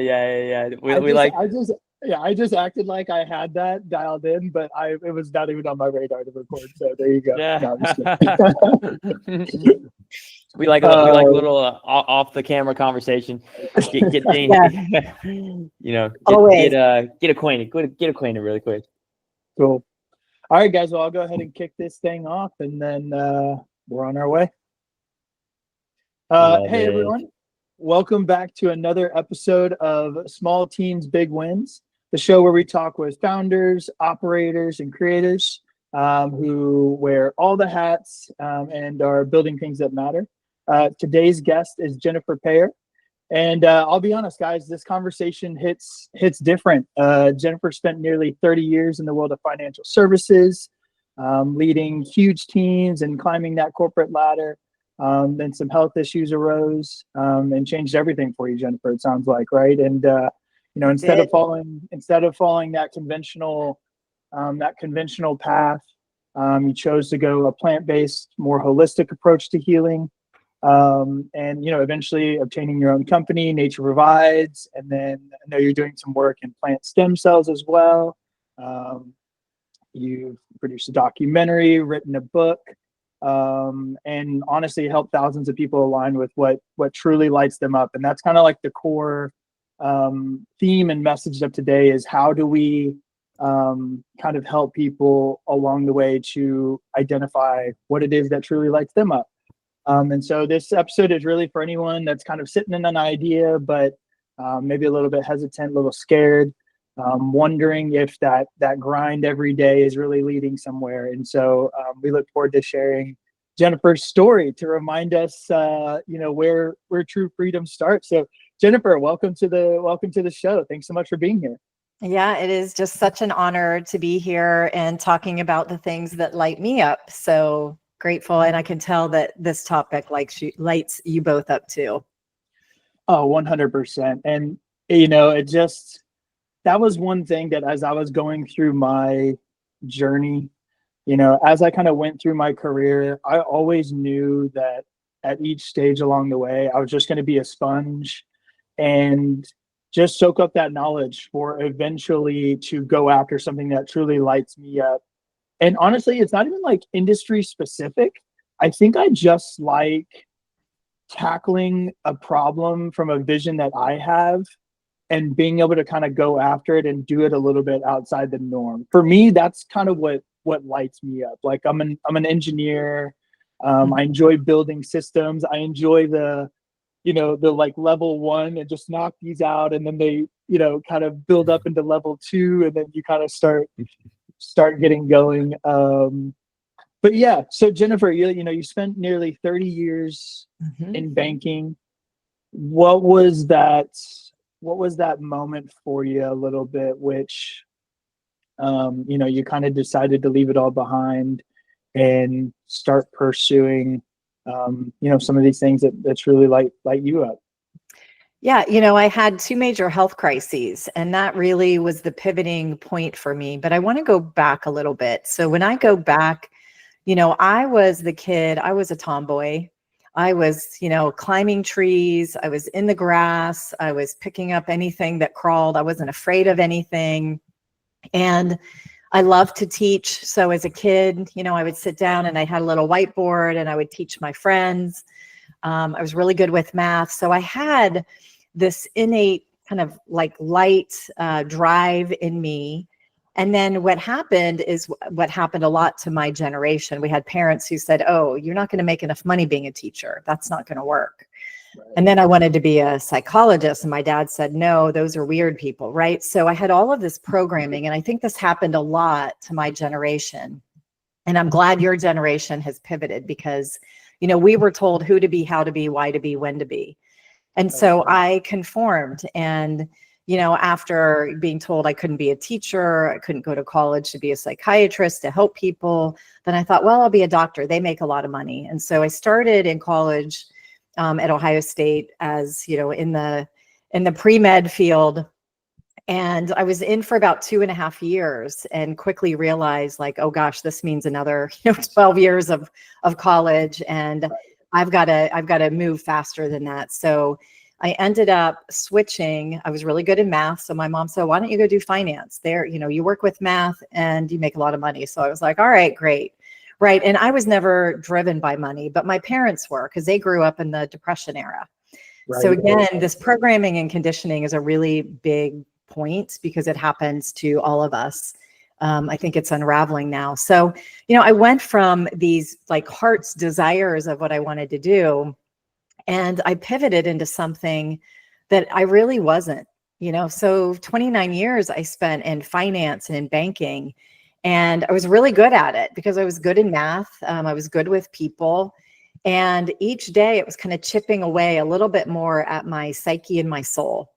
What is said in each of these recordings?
Yeah. We like. I just acted like I had that dialed in, but it was not even on my radar to record. So there you go. Yeah. No, I'm just we like a little off the camera conversation. Get things, get acquainted. Get acquainted really quick. Cool. All right, guys. Well, I'll go ahead and kick this thing off, and then we're on our way. Hey, everyone. Welcome back to another episode of Small Teams, Big Wins, the show where we talk with founders, operators, and creators who wear all the hats and are building things that matter. Today's guest is Jennifer Payeur. And I'll be honest, guys, this conversation hits different. Jennifer spent nearly 30 years in the world of financial services, leading huge teams and climbing that corporate ladder. Then some health issues arose and changed everything for you, Jennifer. It sounds like, right? And instead of following that conventional path, you chose to go a plant-based, more holistic approach to healing, and eventually obtaining your own company, Nature Provides. And then I know you're doing some work in plant stem cells as well. You've produced a documentary, written a book. And honestly help thousands of people align with what truly lights them up. And that's kind of like the core theme and message of today is how do we kind of help people along the way to identify what it is that truly lights them up. And so this episode is really for anyone that's kind of sitting in an idea, but maybe a little bit hesitant, a little scared, wondering if that grind every day is really leading somewhere. And so we look forward to sharing Jennifer's story to remind us, where true freedom starts. So Jennifer, welcome to the show. Thanks so much for being here. Yeah, it is just such an honor to be here and talking about the things that light me up. So grateful. And I can tell that this topic lights you both up too. Oh, 100%. And, that was one thing that as I was going through my journey, as I kind of went through my career, I always knew that at each stage along the way, I was just going to be a sponge and just soak up that knowledge for eventually to go after something that truly lights me up. And honestly, it's not even like industry specific. I think I just like tackling a problem from a vision that I have and being able to kind of go after it and do it a little bit outside the norm. For me, that's kind of what lights me up. Like I'm an engineer. I enjoy building systems. I enjoy the like level 1 and just knock these out. And then they, kind of build up into level 2 and then you kind of start getting going. But yeah, so Jennifer, you spent nearly 30 years in banking. What was that moment for you a little bit, which, you kind of decided to leave it all behind and start pursuing, some of these things that truly light you up? Yeah, I had 2 major health crises, and that really was the pivoting point for me. But I want to go back a little bit. So when I go back, I was the kid, I was a tomboy. I was, climbing trees. I was in the grass. I was picking up anything that crawled. I wasn't afraid of anything. And I loved to teach. So as a kid, I would sit down and I had a little whiteboard and I would teach my friends. I was really good with math. So I had this innate kind of like light drive in me. And then what happened is what happened a lot to my generation. We had parents who said, oh, you're not going to make enough money being a teacher. That's not going to work. Right. And then I wanted to be a psychologist. And my dad said, no, those are weird people. Right. So I had all of this programming. And I think this happened a lot to my generation. And I'm glad your generation has pivoted because, we were told who to be, how to be, why to be, when to be. And so I conformed. And after being told I couldn't be a teacher, I couldn't go to college to be a psychiatrist to help people, then I thought, well, I'll be a doctor. They make a lot of money. And so I started in college at Ohio State as, in the pre-med field. And I was in for about 2.5 years and quickly realized like, oh gosh, this means another 12 years of college. And I've got to move faster than that. So I ended up switching. I was really good in math. So my mom said, why don't you go do finance? There, you know, you work with math and you make a lot of money. So I was like, all right, great. Right. And I was never driven by money, but my parents were, because they grew up in the Depression era. Right. So again, this programming and conditioning is a really big point because it happens to all of us. I think it's unraveling now. So, you know, I went from these like heart's desires of what I wanted to do, and I pivoted into something that I really wasn't, you know. So 29 years I spent in finance and in banking, and I was really good at it because I was good in math. I was good with people. And each day it was kind of chipping away a little bit more at my psyche and my soul,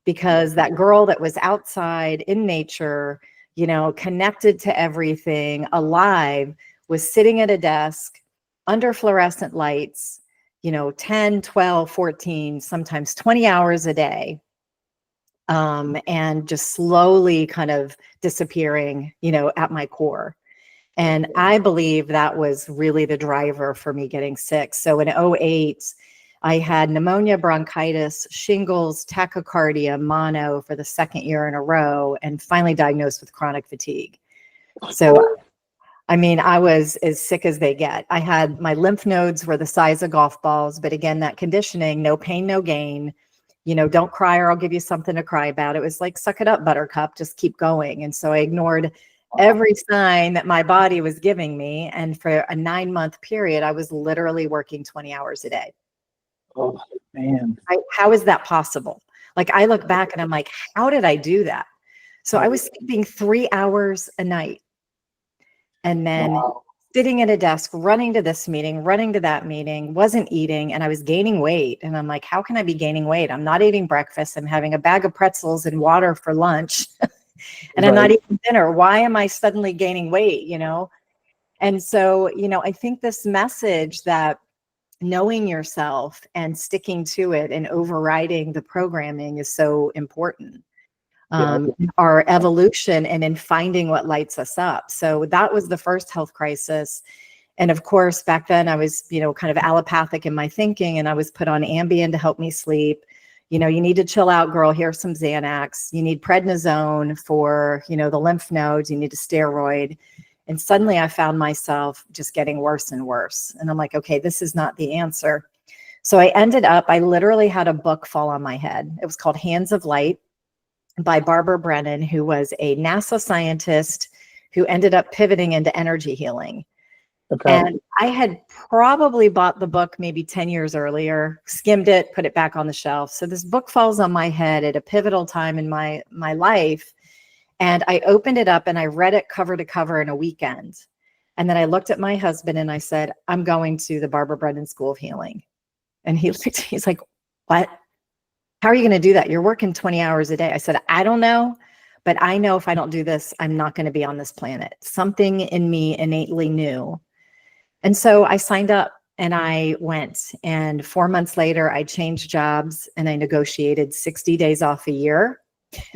because that girl that was outside in nature, you know, connected to everything, alive, was sitting at a desk under fluorescent lights, you know, 10, 12, 14, sometimes 20 hours a day. And just slowly kind of disappearing, you know, at my core. And I believe that was really the driver for me getting sick. So in 2008, I had pneumonia, bronchitis, shingles, tachycardia, mono for the second year in a row, and finally diagnosed with chronic fatigue. So, I mean, I was as sick as they get. I had, my lymph nodes were the size of golf balls, but again, that conditioning, no pain, no gain, you know, don't cry or I'll give you something to cry about. It was like, suck it up, buttercup, just keep going. And so I ignored every sign that my body was giving me. And for a 9-month period, I was literally working 20 hours a day. Oh, man. How is that possible? Like, I look back and I'm like, how did I do that? So I was sleeping 3 hours a night, and then sitting at a desk, running to this meeting, running to that meeting, wasn't eating, and I was gaining weight. And I'm like, how can I be gaining weight? I'm not eating breakfast. I'm having a bag of pretzels and water for lunch. And I'm not eating dinner. Why am I suddenly gaining weight, you know? And so, you know, I think this message that knowing yourself and sticking to it and overriding the programming is so important. Our evolution and in finding what lights us up. So that was the first health crisis. And of course, back then I was, you know, kind of allopathic in my thinking, and I was put on Ambien to help me sleep. You know, you need to chill out, girl. Here's some Xanax. You need prednisone for, you know, the lymph nodes. You need a steroid. And suddenly I found myself just getting worse and worse. And I'm like, okay, this is not the answer. So I ended up, I literally had a book fall on my head. It was called Hands of Light by Barbara Brennan, who was a NASA scientist who ended up pivoting into energy healing. Okay. And I had probably bought the book maybe 10 years earlier, skimmed it, put it back on the shelf. So this book falls on my head at a pivotal time in my life. And I opened it up and I read it cover to cover in a weekend. And then I looked at my husband and I said, I'm going to the Barbara Brennan School of Healing. And he's like, what? How are you going to do that? You're working 20 hours a day. I said, I don't know, but I know if I don't do this, I'm not going to be on this planet. Something in me innately knew. And so I signed up and I went, and 4 months later, I changed jobs and I negotiated 60 days off a year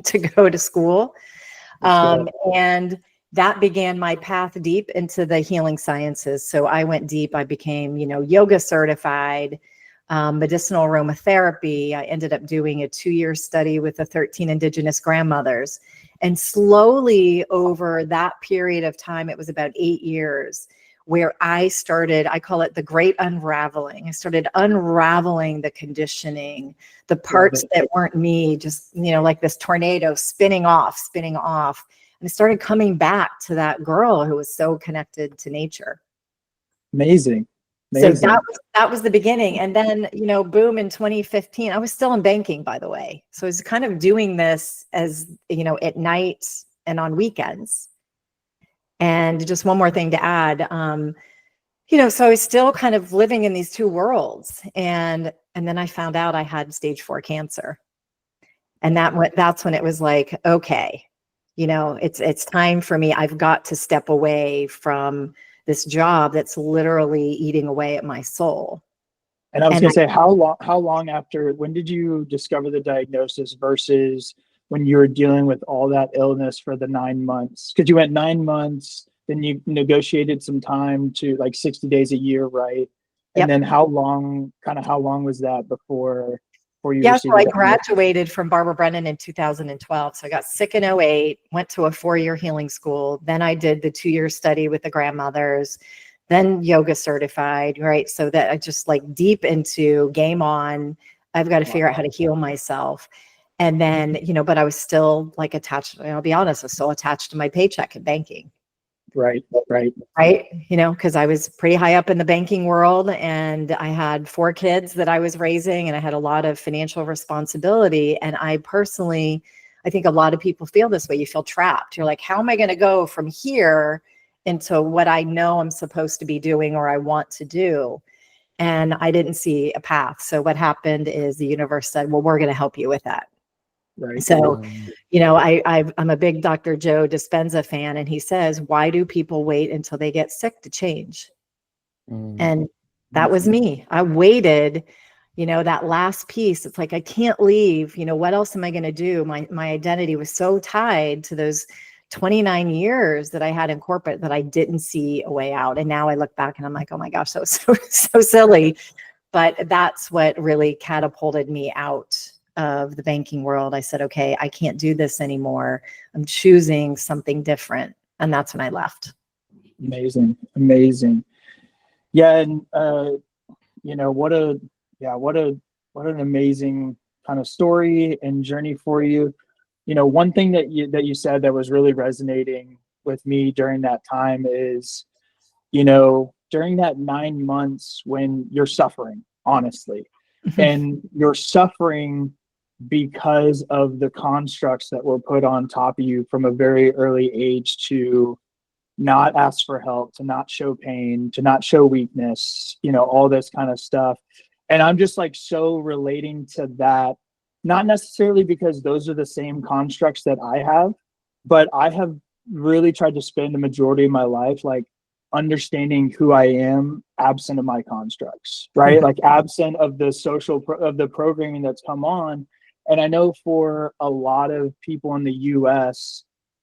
to go to school. And that began my path deep into the healing sciences. So I went deep. I became, you know, yoga certified, medicinal aromatherapy. I ended up doing a 2-year study with the 13 indigenous grandmothers. And slowly over that period of time, it was about 8 years, where I started, I call it the great unraveling. I started unraveling the conditioning, the parts that weren't me, just, you know, like this tornado spinning off. And I started coming back to that girl who was so connected to nature. Amazing. So that was the beginning. And then, you know, boom, in 2015, I was still in banking, by the way. So I was kind of doing this as, you know, at night and on weekends. And just one more thing to add, you know, so I was still kind of living in these two worlds. And then I found out I had stage 4 cancer. And that's when it was like, okay, you know, it's time for me. I've got to step away from this job that's literally eating away at my soul. And I was going to say, how long after, when did you discover the diagnosis versus when you were dealing with all that illness for the 9 months? Because you went 9 months, then you negotiated some time to like 60 days a year, right? And then how long was that before before you Yeah, received so I it? graduated from Barbara Brennan in 2012. So I got sick in '08, went to a 4-year healing school. Then I did the 2-year study with the grandmothers, then yoga certified, right? So that I just like deep into game on. I've got to figure out how to heal myself. And then, but I was still like attached, I'll be honest, I was still attached to my paycheck in banking. Right. Right. Because I was pretty high up in the banking world and I had 4 kids that I was raising and I had a lot of financial responsibility. And I think a lot of people feel this way. You feel trapped. You're like, how am I going to go from here into what I know I'm supposed to be doing or I want to do? And I didn't see a path. So what happened is the universe said, well, we're going to help you with that. Right. So, I'm a big Dr. Joe Dispenza fan, and he says, why do people wait until they get sick to change? And that was me. I waited, that last piece. It's like, I can't leave. What else am I going to do? My identity was so tied to those 29 years that I had in corporate that I didn't see a way out. And now I look back and I'm like, oh my gosh, so silly. But that's what really catapulted me out of the banking world. I said, okay, I can't do this anymore. I'm choosing something different. And that's when I left. Amazing. Yeah. And, what an amazing kind of story and journey for you. One thing that you said that was really resonating with me during that time is, during that 9 months when you're suffering, honestly, and you're suffering because of the constructs that were put on top of you from a very early age to not ask for help, to not show pain, to not show weakness, all this kind of stuff. And I'm just like so relating to that, not necessarily because those are the same constructs that I have, but I have really tried to spend the majority of my life like understanding who I am absent of my constructs, right? Like absent of the of the programming that's come on. And I know for a lot of people in the US,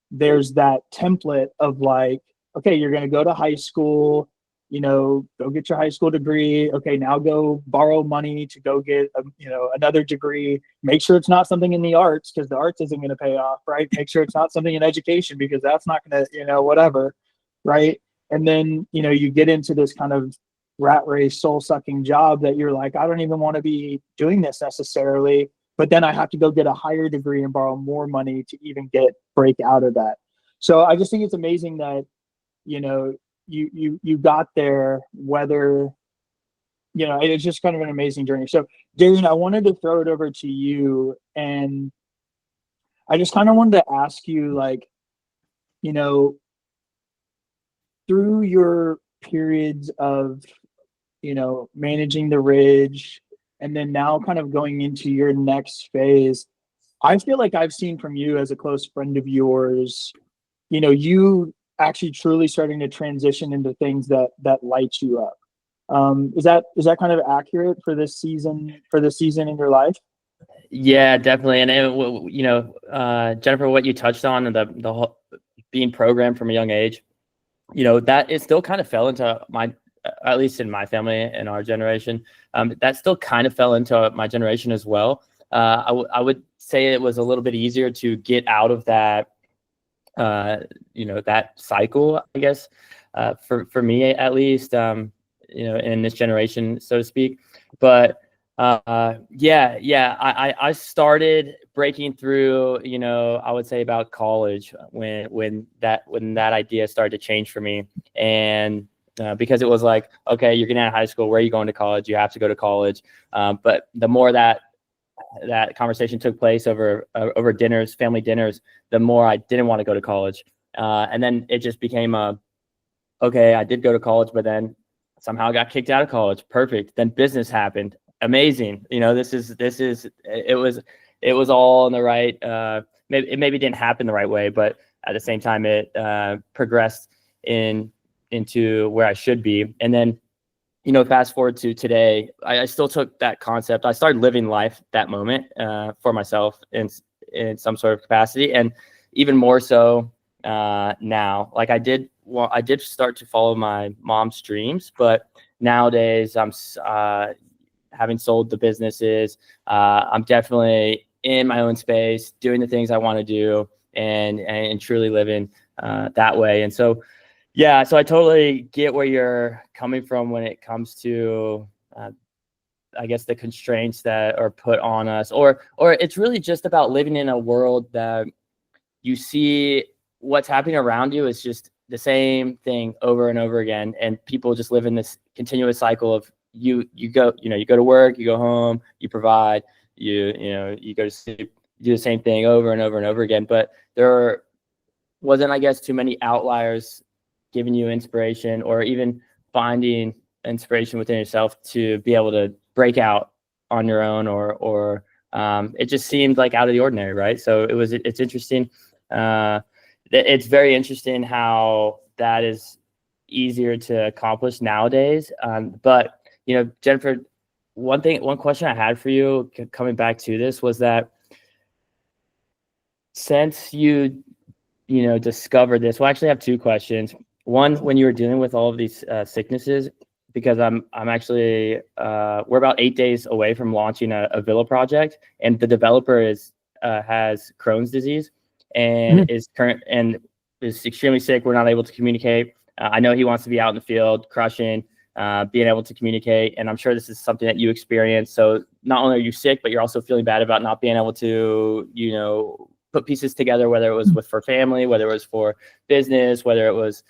there's that template of like, okay, you're going to go to high school, go get your high school degree. Okay, now go borrow money to go get, another degree. Make sure it's not something in the arts because the arts isn't going to pay off, right? Make sure it's not something in education because that's not going to, whatever, right? And then, you get into this kind of rat race, soul sucking job that you're like, I don't even want to be doing this necessarily. But then I have to go get a higher degree and borrow more money to even break out of that. So I just think it's amazing that, you got there, whether, it's just kind of an amazing journey. So Darien, I wanted to throw it over to you. And I just kind of wanted to ask you, like, through your periods of, managing the Ridge, and then now kind of going into your next phase, I feel like I've seen from you as a close friend of yours, you actually truly starting to transition into things that light you up. Is that kind of accurate for this season in your life? Yeah, definitely. And Jennifer, what you touched on, and the whole being programmed from a young age, that it still kind of fell into at least in my family and our generation, that still kind of fell into my generation as well. I would say it was a little bit easier to get out of that, that cycle, I guess, for me at least, in this generation, so to speak. But I started breaking through, I would say about college when that idea started to change for me. And because it was like, okay, you're getting out of high school, where are you going to college? You have to go to college. But the more that conversation took place over dinners, family dinners, the more I didn't want to go to college. And then it just became okay, I did go to college, but then somehow I got kicked out of college. Perfect. Then business happened. Amazing. It was all in the right, it maybe didn't happen the right way, but at the same time, it progressed into where I should be. And then, fast forward to today, I still took that concept. I started living life that moment for myself in some sort of capacity, and even more so now. Like I did start to follow my mom's dreams, but nowadays having sold the businesses. I'm definitely in my own space, doing the things I want to do, and truly living that way. And so, yeah, so I totally get where you're coming from when it comes to, I guess, the constraints that are put on us, or it's really just about living in a world that you see what's happening around you is just the same thing over and over again, and people just live in this continuous cycle of you go to work, you go home, you provide, you go to sleep, you do the same thing over and over and over again. But there wasn't, I guess, too many outliers giving you inspiration, or even finding inspiration within yourself to be able to break out on your own, or it just seemed like out of the ordinary, right? So it's interesting. It's very interesting how that is easier to accomplish nowadays. But Jennifer, one question I had for you coming back to this was that since you discovered this, well, I actually have two questions. One, when you were dealing with all of these sicknesses, because I'm actually we're about 8 days away from launching a villa project, and the developer has Crohn's disease and is extremely sick. We're not able to communicate. I know he wants to be out in the field crushing, being able to communicate, and I'm sure this is something that you experience. So not only are you sick, but you're also feeling bad about not being able to put pieces together, whether it was for family, whether it was for business, whether it was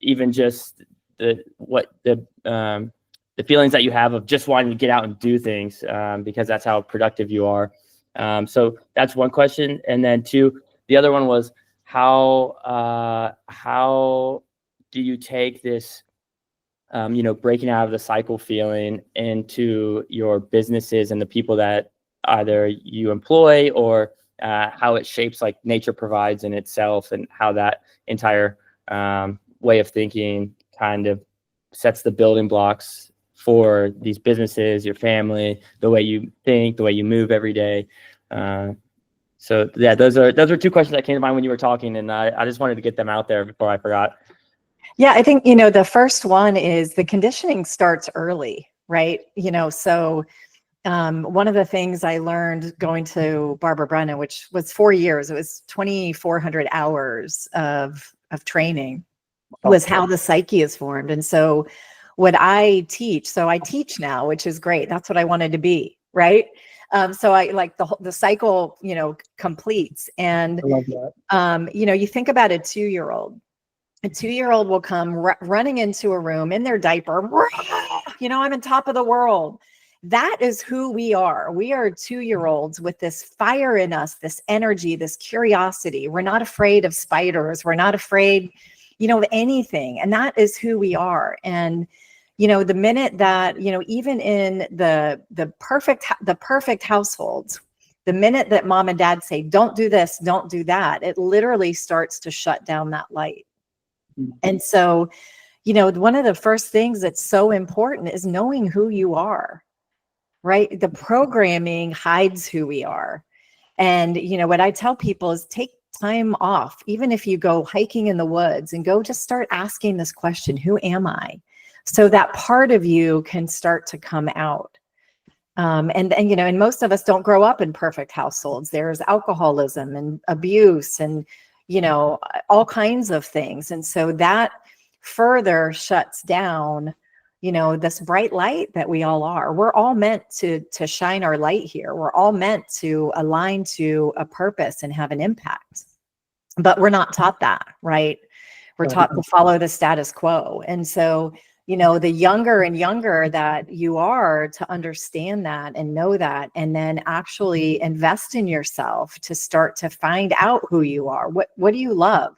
even just the feelings that you have of just wanting to get out and do things, because that's how productive you are. So that's one question. And then two, the other one was how do you take this, breaking out of the cycle feeling into your businesses and the people that either you employ, or how it shapes like nature provides in itself, and how that entire way of thinking kind of sets the building blocks for these businesses, your family, the way you think, the way you move every day. So yeah, those are two questions that came to mind when you were talking, and I just wanted to get them out there before I forgot. Yeah, I think, the first one is the conditioning starts early, right? So one of the things I learned going to Barbara Brennan, which was 4 years, it was 2,400 hours of training, was how the psyche is formed. And so what I teach now, which is great. That's what I wanted to be, right? So I like the cycle, completes. And, I love that. you think about a 2-year-old. A 2-year-old will come running into a room in their diaper. I'm on top of the world. That is who we are. We are 2-year-olds with this fire in us, this energy, this curiosity. We're not afraid of spiders. We're not afraid, of anything. And that is who we are. And, the minute that, even in the perfect households, the minute that mom and dad say, don't do this, don't do that, it literally starts to shut down that light. And so, one of the first things that's so important is knowing who you are, right? The programming hides who we are. And, what I tell people is take time off, even if you go hiking in the woods, and go just start asking this question, who am I? So that part of you can start to come out. And most of us don't grow up in perfect households. There's alcoholism and abuse and, all kinds of things. And so that further shuts down, this bright light that we all are. We're all meant to shine our light here. We're all meant to align to a purpose and have an impact, but we're not taught that, right? We're taught to follow the status quo. And so, the younger and younger that you are, to understand that and know that, and then actually invest in yourself to start to find out who you are. What do you love?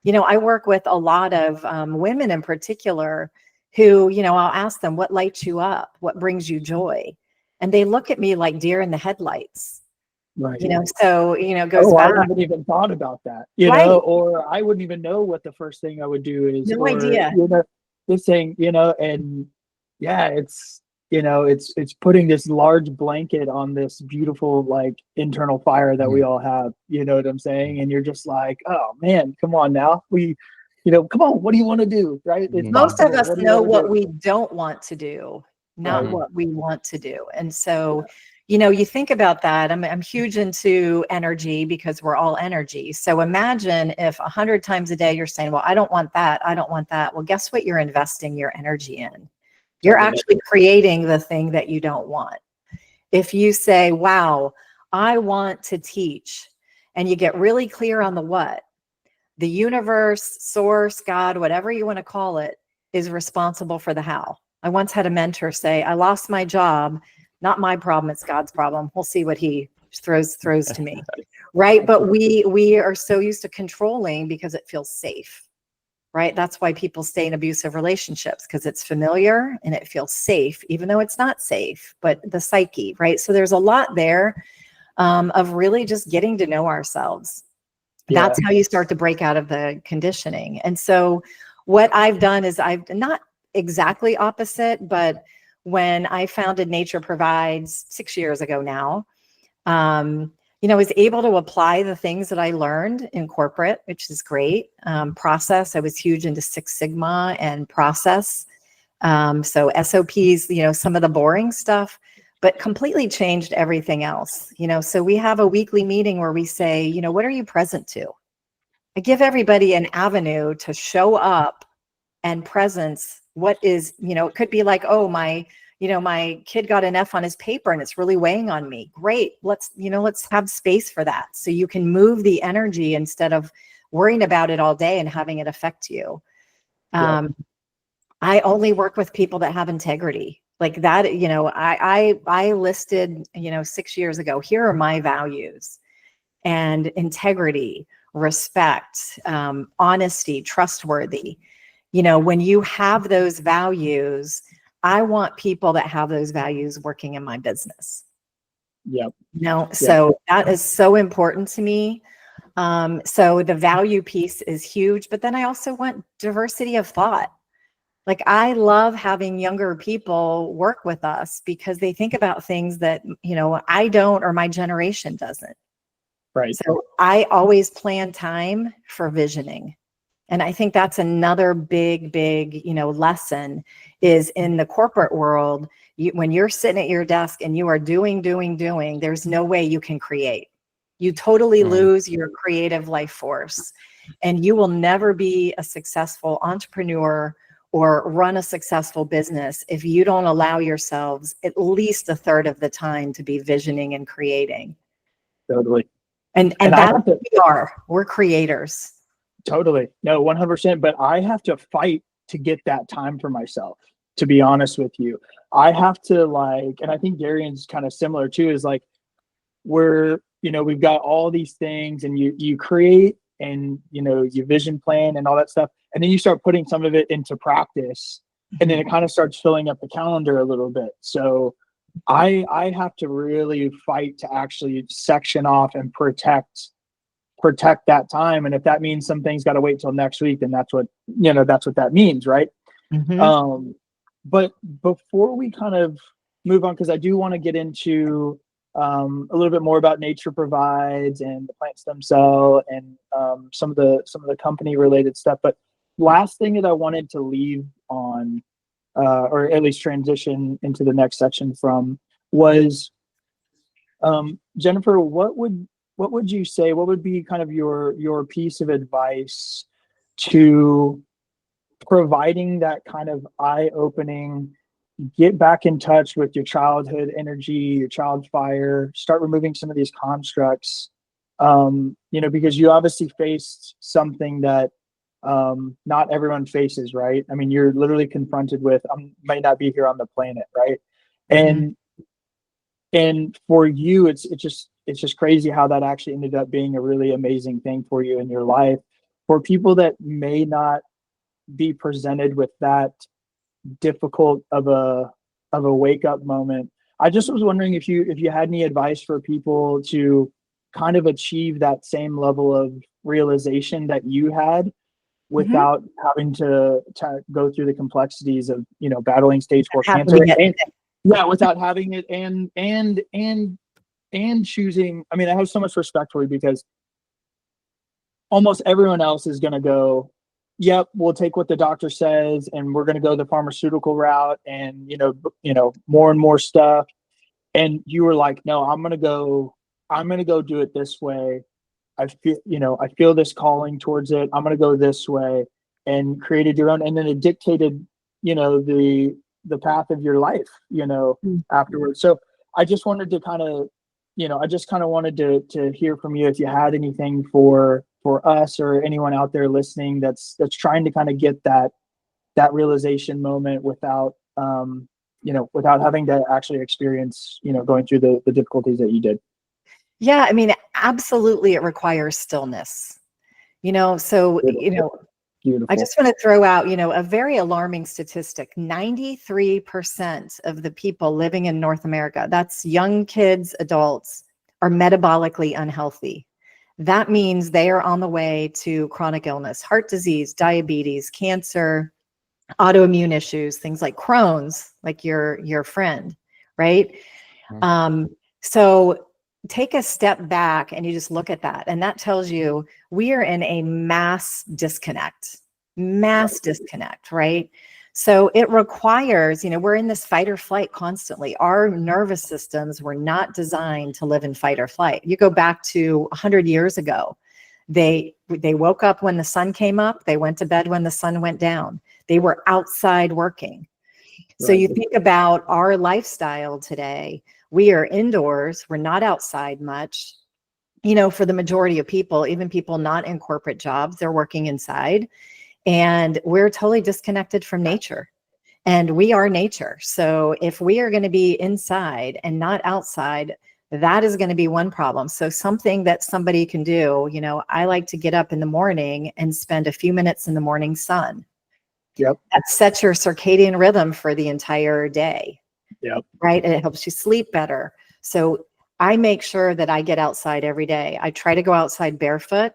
I work with a lot of women in particular who, I'll ask them, what lights you up? What brings you joy? And they look at me like deer in the headlights. Right. So, it goes back. I haven't even thought about that, or I wouldn't even know what the first thing I would do is. No idea. This thing, and yeah, it's putting this large blanket on this beautiful, like, internal fire that we all have, you know what I'm saying? And you're just like, oh man, come on now. Come on, what do you want to do? Right? Most of us know what we don't want to do. not Right. what we want to do. And so, you know, you think about that. I'm huge into energy because we're all energy. So imagine if 100 times a day you're saying, well, I don't want that. I don't want that. Well, guess what you're investing your energy in? You're actually creating the thing that you don't want. If you say, wow, I want to teach, and you get really clear on the what, the universe, source, God, whatever you want to call it, is responsible for the how. I once had a mentor say, I lost my job, not my problem, it's God's problem. We'll see what he throws to me. Right. But we are so used to controlling because it feels safe. Right. That's why people stay in abusive relationships, because it's familiar and it feels safe, even though it's not safe, but the psyche. Right. So there's a lot there of really just getting to know ourselves. Yeah. That's how you start to break out of the conditioning. And so what I've done is I've not exactly opposite, but when I founded Nature Provides 6 years ago now, you know, I was able to apply the things that I learned in corporate, which is great. Process, I was huge into Six Sigma and process. So SOPs, you know, some of the boring stuff, but completely changed everything else. You know, so we have a weekly meeting where we say, you know, what are you present to? I give everybody an avenue to show up and presence. What is, you know, it could be like, oh, my kid got an F on his paper and it's really weighing on me. Great. Let's have space for that. So you can move the energy instead of worrying about it all day and having it affect you. I only work with people that have integrity like that. You know, I listed, you know, 6 years ago, here are my values: and integrity, respect, honesty, trustworthy. You know, when you have those values, I want people that have those values working in my business. Yep. You know, so that is so important to me. So the value piece is huge, but then I also want diversity of thought. Like, I love having younger people work with us because they think about things that, you know, I don't, or my generation doesn't. Right. So I always plan time for visioning. And I think that's another big, you know, lesson is in the corporate world. When you're sitting at your desk and you are doing, there's no way you can create. You totally lose your creative life force, and you will never be a successful entrepreneur or run a successful business if you don't allow yourselves at least a third of the time to be visioning and creating. Totally. And that's what we are. We're creators. Totally. No, 100%. But I have to fight to get that time for myself, to be honest with you. I have to, like, and I think Darien's kind of similar too, is like, we've got all these things, and you create, and, you know, you vision plan and all that stuff. And then you start putting some of it into practice, and then it kind of starts filling up the calendar a little bit. So I have to really fight to actually section off and protect that time. And if that means some things got to wait till next week, then that's what that means. Right. Mm-hmm. But before we kind of move on, because I do want to get into a little bit more about Nature Provides and the plant stem cell and some of the company related stuff. But last thing that I wanted to leave on, or at least transition into the next section from, was Jennifer, what would you say, what would be kind of your piece of advice to providing that kind of eye-opening, get back in touch with your childhood energy, your child fire, start removing some of these constructs, because you obviously faced something that not everyone faces, right? I mean, you're literally confronted with, might not be here on the planet, right? And for you, it's just crazy how that actually ended up being a really amazing thing for you in your life. For people that may not be presented with that difficult of a wake up moment, I just was wondering if you had any advice for people to kind of achieve that same level of realization that you had without having to go through the complexities of, battling stage 4 cancer, without having it and choosing. I mean, I have so much respect for you, because almost everyone else is going to go, yep, we'll take what the doctor says and we're going to go the pharmaceutical route and, more and more stuff. And you were like, no, I'm going to go do it this way. I feel this calling towards it. I'm going to go this way, and created your own. And then it dictated, the path of your life, afterwards. So I just wanted to kind of, wanted to hear from you if you had anything for us or anyone out there listening that's trying to kind of get that realization moment without without having to actually experience, going through the difficulties that you did. Yeah, I mean, absolutely, it requires stillness. So, Beautiful. I just want to throw out, a very alarming statistic. 93% of the people living in North America, that's young kids, adults, are metabolically unhealthy. That means they are on the way to chronic illness, heart disease, diabetes, cancer, autoimmune issues, things like Crohn's, like your friend, right? So take a step back and you just look at that. And that tells you we are in a mass disconnect, right? So it requires, we're in this fight or flight constantly. Our nervous systems were not designed to live in fight or flight. You go back to 100 years ago, they woke up when the sun came up, they went to bed when the sun went down. They were outside working. So you think about our lifestyle today, we are indoors, we're not outside much. For the majority of people, even people not in corporate jobs, they're working inside. And we're totally disconnected from nature. And we are nature. So if we are going to be inside and not outside, that is going to be one problem. So something that somebody can do, I like to get up in the morning and spend a few minutes in the morning sun. Yep. That sets your circadian rhythm for the entire day. Yep. Right. And it helps you sleep better. So I make sure that I get outside every day. I try to go outside barefoot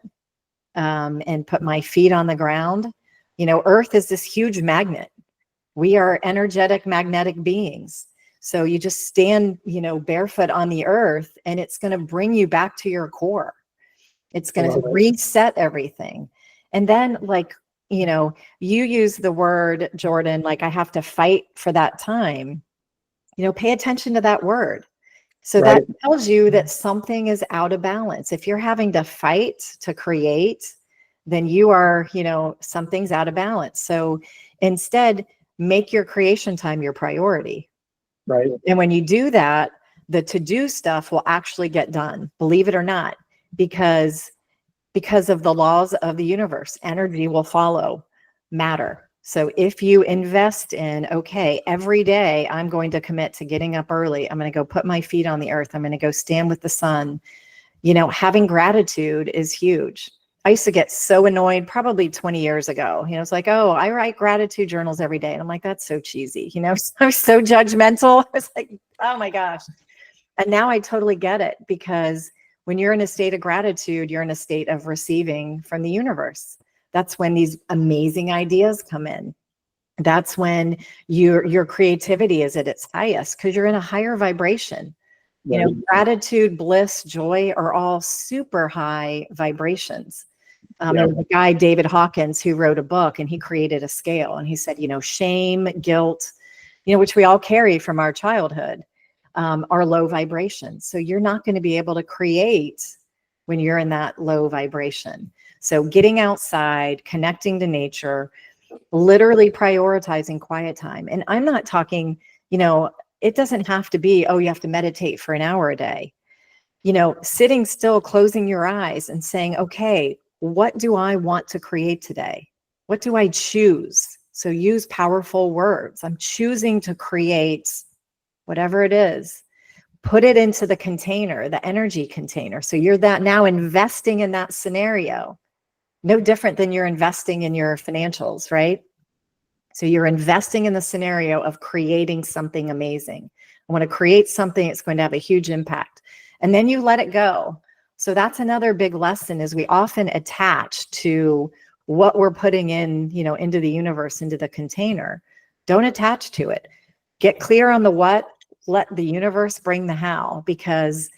and put my feet on the ground. Earth is this huge magnet. We are energetic, magnetic beings. So you just stand, barefoot on the earth, and it's going to bring you back to your core. It's going to reset everything. And then, you use the word, Jordan, like I have to fight for that time. Pay attention to that word. So that tells you that something is out of balance. If you're having to fight to create, then you are, something's out of balance. So instead, make your creation time your priority. Right. And when you do that, the to-do stuff will actually get done, believe it or not, because of the laws of the universe, energy will follow matter. So if you invest in, okay, every day I'm going to commit to getting up early. I'm going to go put my feet on the earth. I'm going to go stand with the sun. Having gratitude is huge. I used to get so annoyed probably 20 years ago. It's like, oh, I write gratitude journals every day. And I'm like, that's so cheesy. I'm so judgmental. I was like, oh my gosh. And now I totally get it, because when you're in a state of gratitude, you're in a state of receiving from the universe. That's when these amazing ideas come in. That's when your creativity is at its highest, because you're in a higher vibration. Gratitude, bliss, joy are all super high vibrations. There was a guy, David Hawkins, who wrote a book, and he created a scale. And he said, shame, guilt, which we all carry from our childhood, are low vibrations. So you're not going to be able to create when you're in that low vibration. So getting outside, connecting to nature, literally prioritizing quiet time. And I'm not talking, it doesn't have to be, oh, you have to meditate for an hour a day. Sitting still, closing your eyes and saying, okay, what do I want to create today? What do I choose? So use powerful words. I'm choosing to create whatever it is. Put it into the container, the energy container. So you're now investing in that scenario. No different than you're investing in your financials, right? So you're investing in the scenario of creating something amazing. I want to create something that's going to have a huge impact. And then you let it go. So that's another big lesson, is we often attach to what we're putting in, into the universe, into the container. Don't attach to it. Get clear on the what, let the universe bring the how, because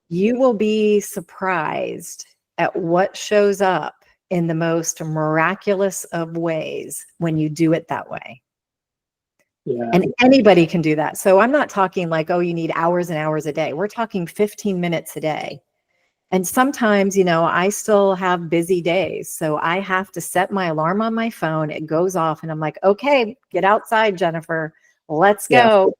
you will be surprised at what shows up in the most miraculous of ways when you do it that way. Yeah. And anybody can do that. So I'm not talking like, oh, you need hours and hours a day. We're talking 15 minutes a day. And sometimes, I still have busy days. So I have to set my alarm on my phone. It goes off and I'm like, okay, get outside, Jennifer. Let's go.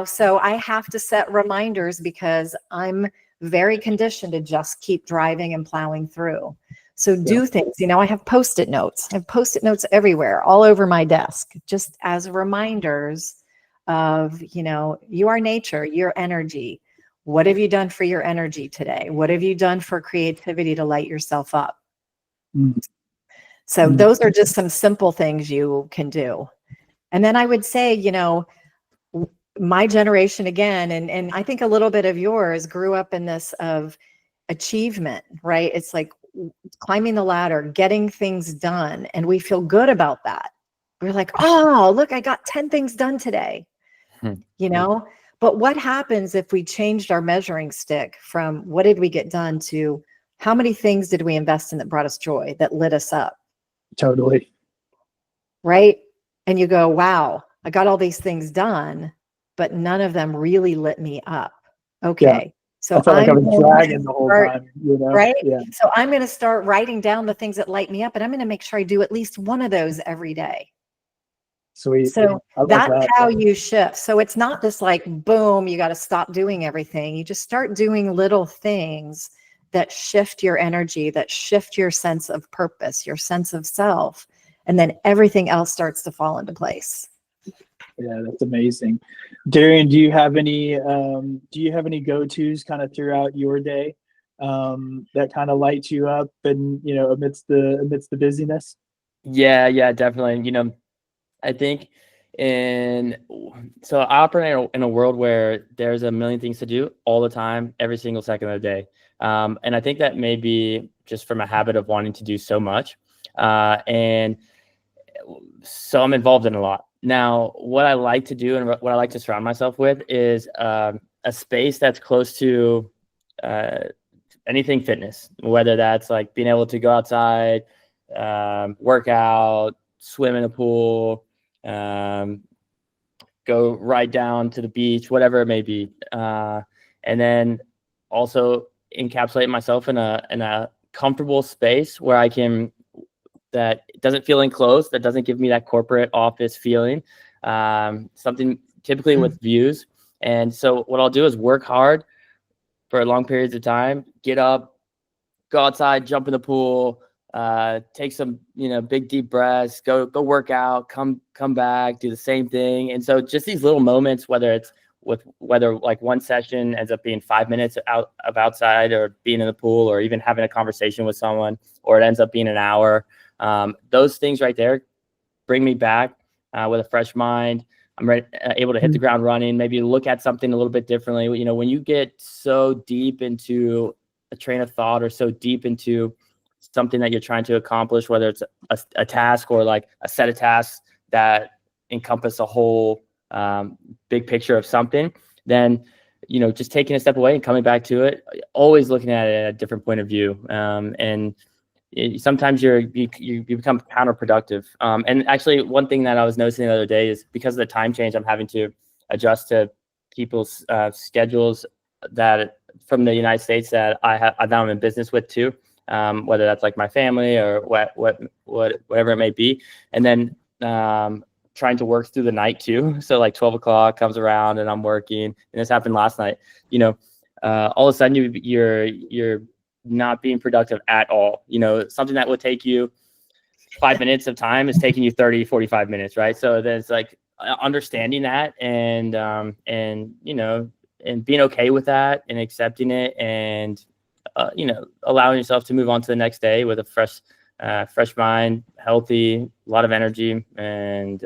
So I have to set reminders because I'm very conditioned to just keep driving and plowing through. So do things, I have Post-it notes. I have Post-it notes everywhere, all over my desk, just as reminders of, you are nature, your energy. What have you done for your energy today? What have you done for creativity to light yourself up? So those are just some simple things you can do. And then I would say, my generation again, and I think a little bit of yours grew up in this of achievement, right? It's like climbing the ladder, getting things done. And we feel good about that. We're like, oh, look, I got 10 things done today, But what happens if we changed our measuring stick from what did we get done to how many things did we invest in that brought us joy, that lit us up? Totally. Right? And you go, wow, I got all these things done, but none of them really lit me up. Okay. Yeah. So I felt like I was dragging the whole time, right? Yeah. So I'm going to start writing down the things that light me up, and I'm going to make sure I do at least one of those every day. Sweet. So that's how you shift. So it's not this like, boom, you got to stop doing everything. You just start doing little things that shift your energy, that shift your sense of purpose, your sense of self, and then everything else starts to fall into place. Yeah, that's amazing. Darien, do you have any go-tos kind of throughout your day that kind of lights you up and amidst the busyness? Yeah, definitely. I think so I operate in a world where there's a million things to do all the time, every single second of the day. And I think that may be just from a habit of wanting to do so much. And so I'm involved in a lot. Now, what I like to do and what I like to surround myself with is a space that's close to anything fitness, whether that's like being able to go outside, work out, swim in a pool, go right down to the beach, whatever it may be. And then also encapsulate myself in a comfortable space where I can, that doesn't feel enclosed, that doesn't give me that corporate office feeling, something typically with views. And so what I'll do is work hard for long periods of time, get up, go outside, jump in the pool, take some, big deep breaths, go work out, come back, do the same thing. And so just these little moments, whether like one session ends up being 5 minutes outside or being in the pool or even having a conversation with someone, or it ends up being an hour. Those things right there bring me back with a fresh mind. I'm able to hit the ground running, maybe look at something a little bit differently. When you get so deep into a train of thought or so deep into something that you're trying to accomplish, whether it's a task or like a set of tasks that encompass a whole big picture of something, then, just taking a step away and coming back to it, always looking at it at a different point of view. And sometimes you become counterproductive. And actually, one thing that I was noticing the other day is because of the time change, I'm having to adjust to people's schedules that from the United States that I'm in business with too, whether that's like my family or whatever it may be, and then trying to work through the night too. So like 12 o'clock comes around and I'm working, and this happened last night. All of a sudden you're not being productive at all. Something that would take you 5 minutes of time is taking you 30, 45 minutes, right? So there's like understanding that and being okay with that and accepting it and, allowing yourself to move on to the next day with a fresh mind, healthy, a lot of energy, and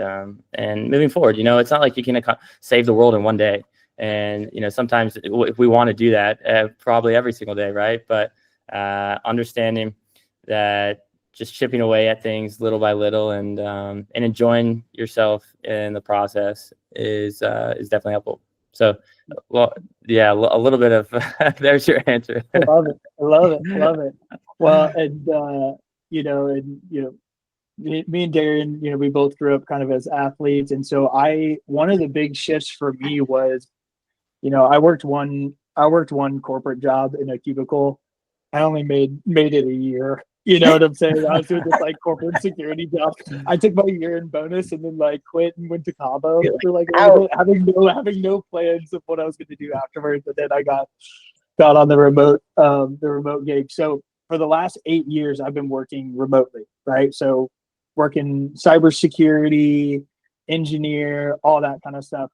moving forward. It's not like you can save the world in one day. And, sometimes if we want to do that, probably every single day, right? But understanding that just chipping away at things little by little and enjoying yourself in the process is definitely helpful. So, well, yeah, a little bit of there's your answer. I love it. Well, and and, me and Darien, we both grew up kind of as athletes. And so one of the big shifts for me was, I worked one corporate job in a cubicle. I only made it a year. You know what I'm saying? I was doing this like corporate security job. I took my year in bonus and then like quit and went to Cabo for like a little bit, having no plans of what I was going to do afterwards. But then I got on the remote gig. So for the last 8 years, I've been working remotely, right? So working cybersecurity, engineer, all that kind of stuff.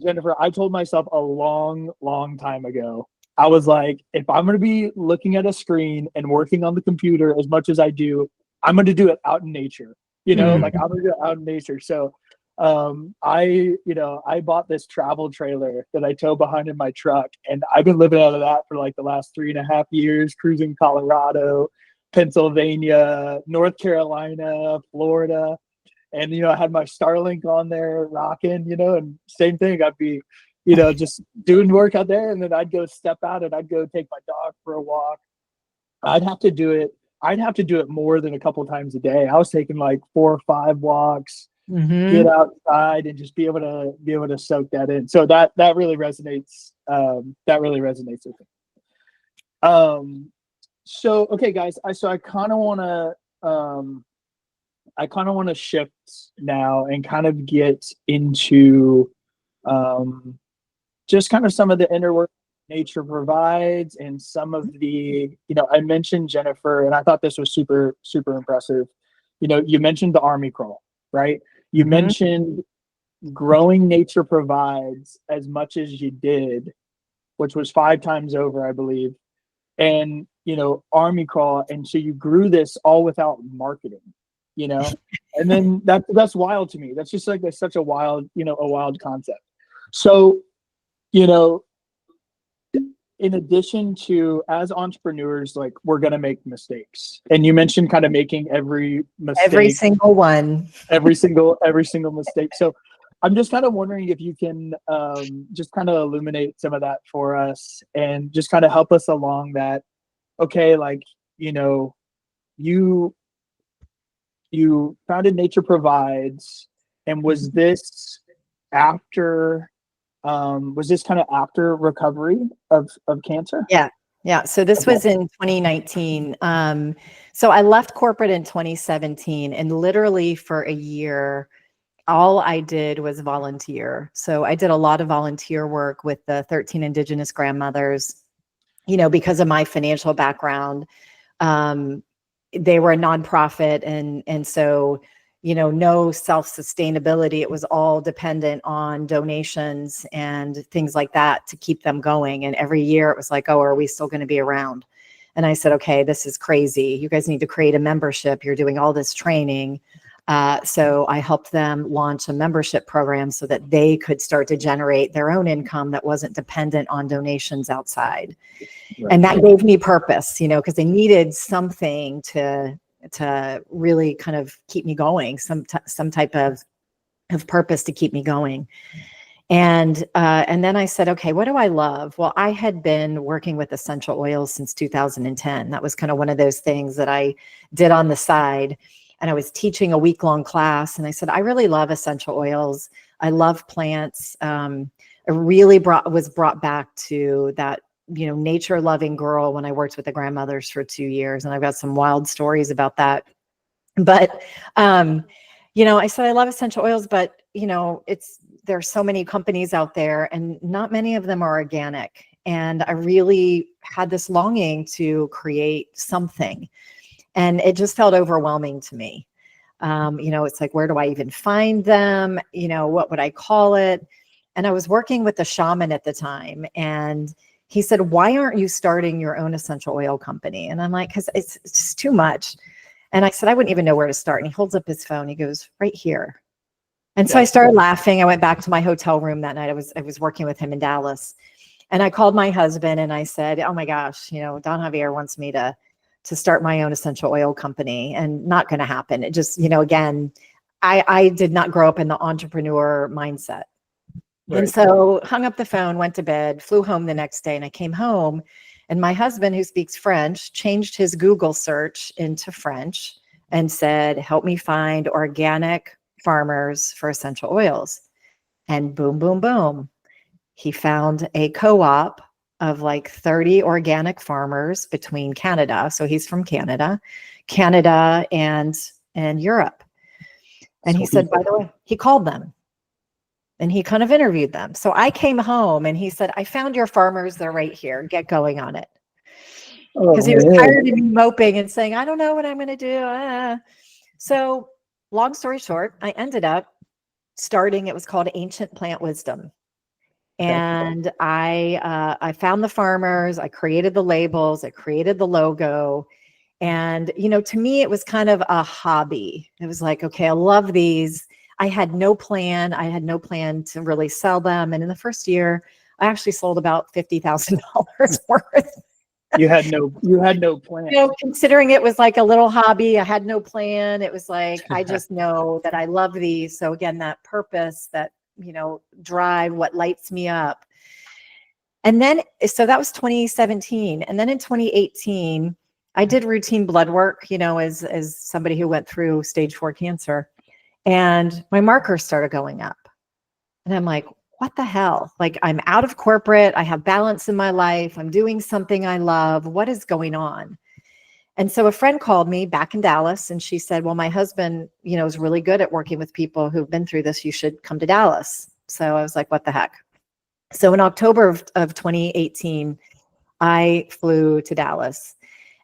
Jennifer, I told myself a long time ago, I was like, if I'm going to be looking at a screen and working on the computer as much as I do, I'm going to do it out in nature, like I'm going to do it out in nature. So I bought this travel trailer that I tow behind in my truck, and I've been living out of that for like the last 3.5 years, cruising Colorado, Pennsylvania, North Carolina, Florida. And, I had my Starlink on there rocking, and same thing. I'd be, just doing work out there, and then I'd go step out and I'd go take my dog for a walk. I'd have to do it more than a couple times a day. I was taking like 4 or 5 walks, get outside and just be able to soak that in. So that really resonates. That really resonates with me. So, okay, guys, I kind of want to shift now and kind of get into just kind of some of the inner work nature provides, and some of the, I mentioned Jennifer, and I thought this was super, super impressive. You mentioned the army crawl, right? You mentioned growing nature provides as much as you did, which was 5 times over, I believe. And, army crawl. And so you grew this all without marketing, and then that's wild to me. That's just like, that's such a wild concept. So, in addition to, as entrepreneurs, like, we're going to make mistakes. And you mentioned kind of making every mistake. Every single one. Every single mistake. So I'm just kind of wondering if you can just kind of illuminate some of that for us and just kind of help us along that. Okay, like, you founded Nature Provides, and was this after recovery of cancer? Yeah. So this was in 2019. So I left corporate in 2017, and literally for a year, all I did was volunteer. So I did a lot of volunteer work with the 13 Indigenous grandmothers, because of my financial background. They were a nonprofit, and so, no self-sustainability. It was all dependent on donations and things like that to keep them going. And every year it was like, oh, are we still going to be around? And I said, okay, this is crazy. You guys need to create a membership. You're doing all this training. So I helped them launch a membership program so that they could start to generate their own income that wasn't dependent on donations outside. Right. And that gave me purpose, because they needed something to really kind of keep me going, some type of purpose to keep me going. And then I said, okay, what do I love? Well, I had been working with essential oils since 2010. That was kind of one of those things that I did on the side. And I was teaching a week-long class, and I said, I really love essential oils. I love plants. I really was brought back to that, nature-loving girl when I worked with the grandmothers for 2 years. And I've got some wild stories about that. But, I said, I love essential oils, but, there's so many companies out there, and not many of them are organic. And I really had this longing to create something. And it just felt overwhelming to me. It's like, where do I even find them? What would I call it? And I was working with a shaman at the time, and he said, why aren't you starting your own essential oil company? And I'm like, because it's just too much. And I said, I wouldn't even know where to start. And he holds up his phone. He goes, right here. And so I started laughing. I went back to my hotel room that night. I was working with him in Dallas. And I called my husband and I said, oh my gosh, Don Javier wants me to start my own essential oil company, and not going to happen. It just, again, I did not grow up in the entrepreneur mindset. Right. And so hung up the phone, went to bed, flew home the next day, and I came home And my husband, who speaks French, changed his Google search into French and said, help me find organic farmers for essential oils. And boom, boom, boom. He found a co-op of like 30 organic farmers between Canada. So he's from Canada and Europe. And he said, by the way, he called them and he kind of interviewed them. So I came home and he said, I found your farmers. They're right here. Get going on it. Because he was tired of me moping and saying, I don't know what I'm going to do. So long story short, I ended up starting, it was called Ancient Plant Wisdom. And I found the farmers, I created the labels, I created the logo. And, you know, to me, it was kind of a hobby. It was like, okay, I love these. I had no plan. I had no plan to really sell them. And in the first year, I actually sold about $50,000 worth. You had no plan. You know, considering it was like a little hobby, I had no plan. It was like, I just know that I love these. So again, that purpose, that, you know, drive, what lights me up. And then, so that was 2017. And then in 2018, I did routine blood work, you know, as somebody who went through stage 4 cancer, and my markers started going up. And I'm like, what the hell? Like, I'm out of corporate. I have balance in my life. I'm doing something I love. What is going on? And so a friend called me back in Dallas and she said, well, my husband, you know, is really good at working with people who've been through this. You should come to Dallas. So I was like, what the heck? So in October of 2018, I flew to Dallas.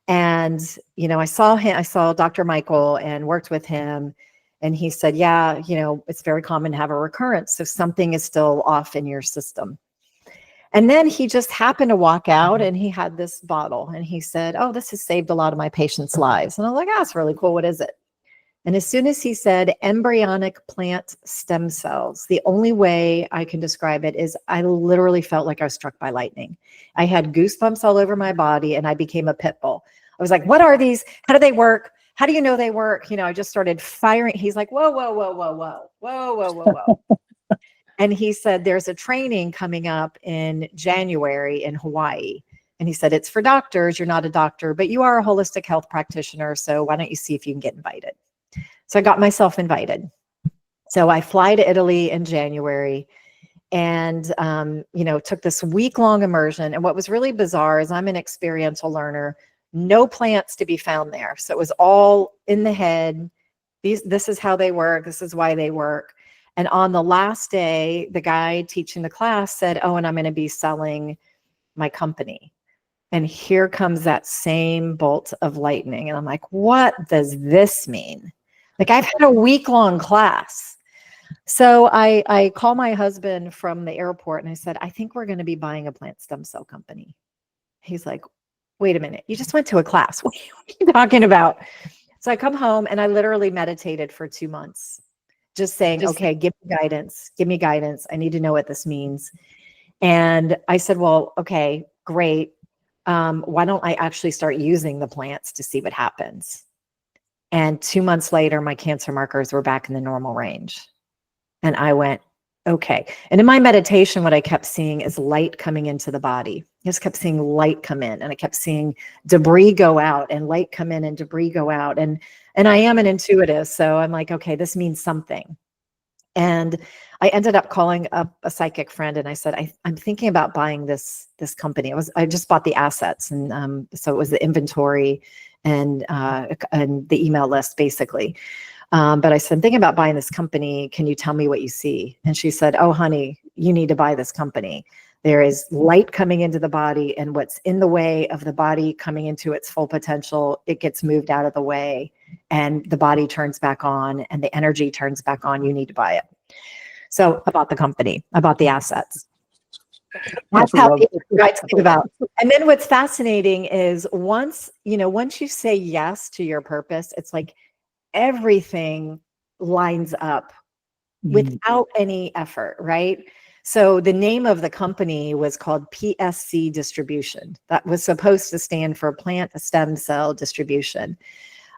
And, you know, I saw Dr. Michael and worked with him. And he said, yeah, you know, it's very common to have a recurrence. So something is still off in your system. And then he just happened to walk out and he had this bottle and he said, oh, this has saved a lot of my patients' lives. And I was like, oh, that's really cool. What is it? And as soon as he said embryonic plant stem cells, the only way I can describe it is I literally felt like I was struck by lightning. I had goosebumps all over my body and I became a pit bull. I was like, what are these? How do they work? How do you know they work? You know, I just started firing. He's like, whoa, whoa, whoa, whoa, whoa, whoa, whoa, whoa, whoa. And he said, there's a training coming up in January in Hawaii. And he said, it's for doctors. You're not a doctor, but you are a holistic health practitioner. So why don't you see if you can get invited? So I got myself invited. So I fly to Italy in January and, you know, took this week-long immersion. And what was really bizarre is I'm an experiential learner, no plants to be found there. So it was all in the head. This is how they work. This is why they work. And on the last day, the guy teaching the class said, oh, and I'm going to be selling my company. And here comes that same bolt of lightning. And I'm like, what does this mean? Like, I've had a week-long class. So I call my husband from the airport and I said, I think we're going to be buying a plant stem cell company. He's like, wait a minute, you just went to a class. What are you talking about? So I come home and I literally meditated for 2 months, just saying, okay, give me guidance. I need to know what this means. And I said, well, okay, great. Why don't I actually start using the plants to see what happens? And 2 months later, my cancer markers were back in the normal range. And I went, okay. And in my meditation, what I kept seeing is light coming into the body. I just kept seeing light come in and I kept seeing debris go out and light come in and debris go out. And I am an intuitive. So I'm like, okay, this means something. And I ended up calling up a psychic friend and I said, I'm thinking about buying this company. I just bought the assets. And so it was the inventory and the email list basically. But I said, I'm thinking about buying this company. Can you tell me what you see? And she said, oh, honey, you need to buy this company. There is light coming into the body and what's in the way of the body coming into its full potential, it gets moved out of the way and the body turns back on and the energy turns back on. You need to buy it. So I bought the company. I bought the assets. That's how it came about. And then what's fascinating is once you say yes to your purpose, it's like everything lines up without any effort, right? So the name of the company was called PSC Distribution. That was supposed to stand for Plant Stem Cell Distribution.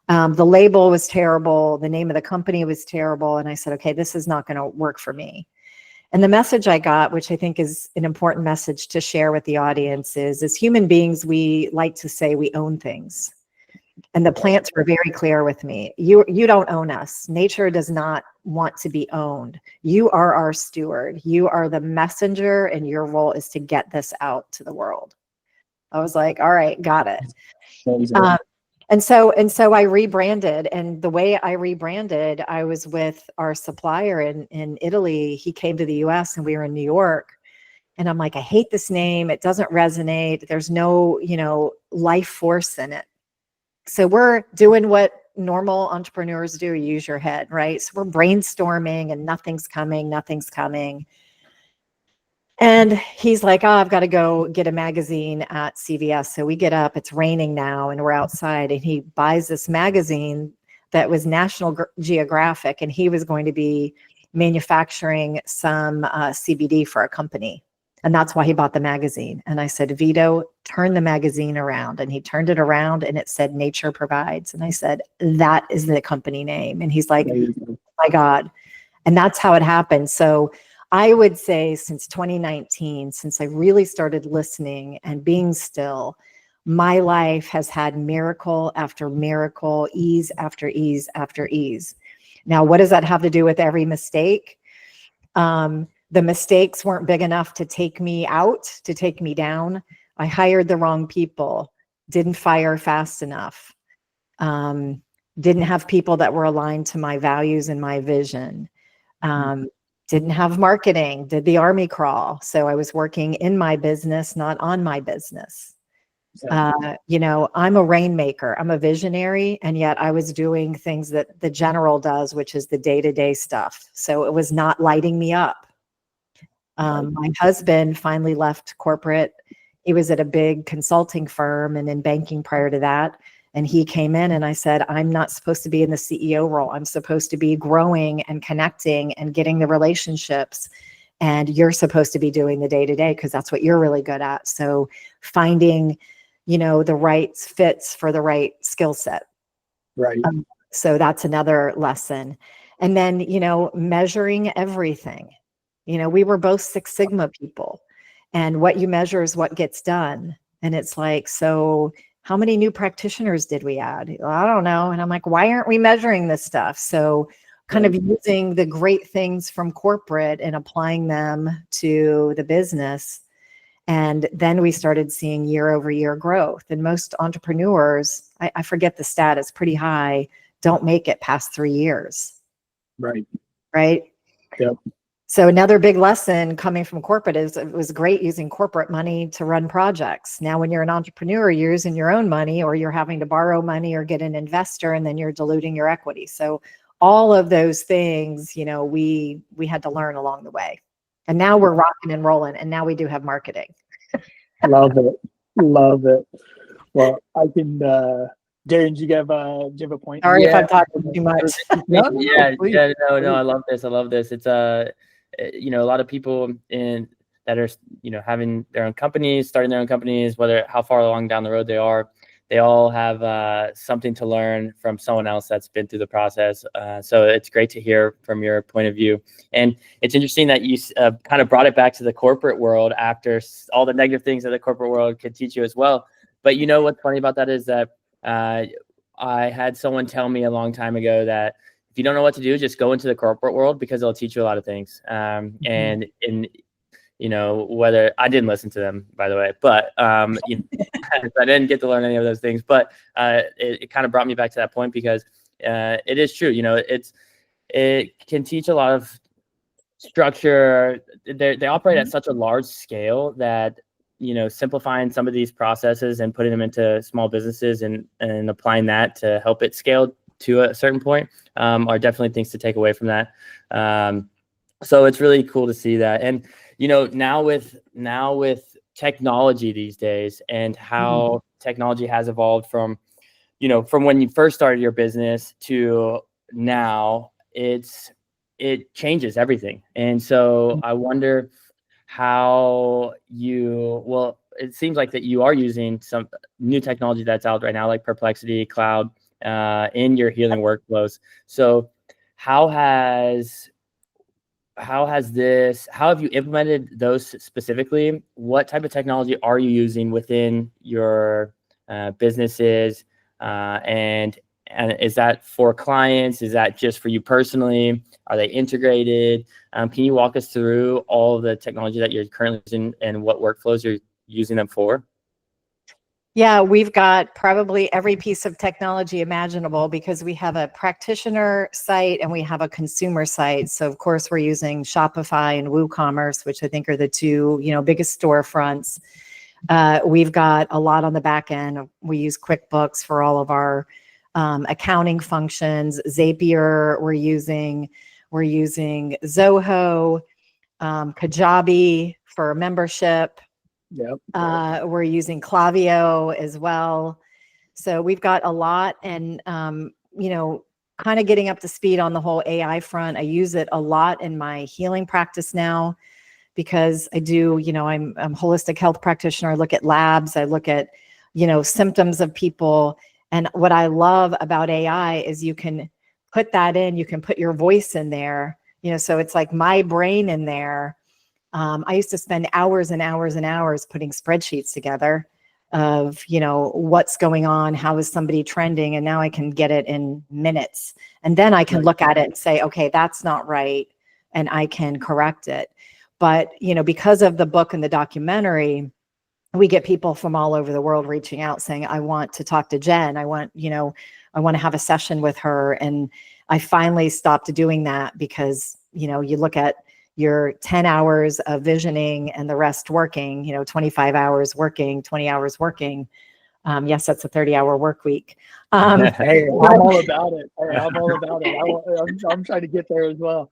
The label was terrible. The name of the company was terrible. And I said, okay, this is not going to work for me. And the message I got, which I think is an important message to share with the audience, is as human beings, we like to say we own things. And the plants were very clear with me. You don't own us. Nature does not want to be owned. You are our steward. You are the messenger, and your role is to get this out to the world. I was like, all right, got it. And so I rebranded, and the way I rebranded, I was with our supplier in Italy. He came to the US and we were in New York. And I'm like, I hate this name. It doesn't resonate. There's no, life force in it. So we're doing what normal entrepreneurs do, use your head, right? So we're brainstorming and nothing's coming. And he's like, oh, I've got to go get a magazine at CVS. So we get up, it's raining now, and we're outside, and he buys this magazine that was National Geographic, and he was going to be manufacturing some CBD for a company. And that's why he bought the magazine. And I said, Vito, turn the magazine around. And he turned it around and it said Nature Provides. And I said, that is the company name. And he's like, oh my God. And that's how it happened. So I would say since 2019, since I really started listening and being still, my life has had miracle after miracle, ease after ease after ease. Now, what does that have to do with every mistake? The mistakes weren't big enough to take me out, to take me down. I hired the wrong people, didn't fire fast enough, didn't have people that were aligned to my values and my vision, didn't have marketing, did the army crawl. So I was working in my business, not on my business. I'm a rainmaker, I'm a visionary, and yet I was doing things that the general does, which is the day-to-day stuff. So it was not lighting me up. My husband finally left corporate. He was at a big consulting firm and in banking prior to that. And he came in and I said, I'm not supposed to be in the CEO role. I'm supposed to be growing and connecting and getting the relationships. And you're supposed to be doing the day-to-day because that's what you're really good at. So finding, the right fits for the right skill set. Right. So that's another lesson. And then, measuring everything. We were both Six Sigma people, and what you measure is what gets done. And it's like, so how many new practitioners did we add? I don't know. And I'm like, why aren't we measuring this stuff? So kind of using the great things from corporate and applying them to the business. And then we started seeing year over year growth. And most entrepreneurs, I forget the stat, it's pretty high, don't make it past 3 years. Right. Right. Yep. So another big lesson coming from corporate is it was great using corporate money to run projects. Now, when you're an entrepreneur, you're using your own money, or you're having to borrow money or get an investor, and then you're diluting your equity. So all of those things, we had to learn along the way. And now we're rocking and rolling, and now we do have marketing. Love it. Well, I can, Darien, do you have a point? Sorry if I'm talking too much. No, I love this. It's a lot of people that are, having their own companies, starting their own companies, whether how far along down the road they are, they all have something to learn from someone else that's been through the process. So it's great to hear from your point of view. And it's interesting that you kind of brought it back to the corporate world after all the negative things that the corporate world could teach you as well. But what's funny about that is that I had someone tell me a long time ago that if you don't know what to do, just go into the corporate world because they'll teach you a lot of things. And whether I didn't listen to them, by the way, but I didn't get to learn any of those things. But it kind of brought me back to that point because it is true. It can teach a lot of structure. They operate at such a large scale that simplifying some of these processes and putting them into small businesses and applying that to help it scale to a certain point are definitely things to take away from that. So it's really cool to see that. And now with technology these days and how technology has evolved from when you first started your business to now, it changes everything. And so I wonder how it seems like that you are using some new technology that's out right now, like Perplexity, Claude, in your healing workflows. So how has how have you implemented those specifically? What type of technology are you using within your businesses? And is that for clients? Is that just for you personally? Are they integrated? Can you walk us through all of the technology that you're currently using and what workflows you're using them for? Yeah, we've got probably every piece of technology imaginable because we have a practitioner site and we have a consumer site. So of course we're using Shopify and WooCommerce, which I think are the two, biggest storefronts. We've got a lot on the back end. We use QuickBooks for all of our accounting functions. Zapier, we're using Zoho, Kajabi for membership. Yep. We're using Klaviyo as well. So we've got a lot, and kind of getting up to speed on the whole AI front. I use it a lot in my healing practice now because I do, I'm a holistic health practitioner. I look at labs, I look at, symptoms of people. And what I love about AI is you can put that in, you can put your voice in there, so it's like my brain in there. I used to spend hours and hours and hours putting spreadsheets together of, what's going on, how is somebody trending, and now I can get it in minutes. And then I can look at it and say, okay, that's not right, and I can correct it. But, because of the book and the documentary, we get people from all over the world reaching out saying, I want to talk to Jen. I want to have a session with her. And I finally stopped doing that because, you look at your 10 hours of visioning and the rest working, 25 hours working, 20 hours working. Yes, that's a 30-hour work week. Hey, I'm all about it. I'm all about it. I'm trying to get there as well.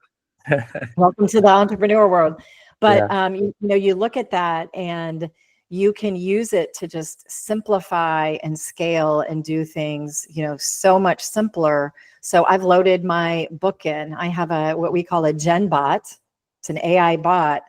Welcome to the entrepreneur world. But, you look at that and you can use it to just simplify and scale and do things, so much simpler. So I've loaded my book in. I have what we call a Gen bot. It's an AI bot.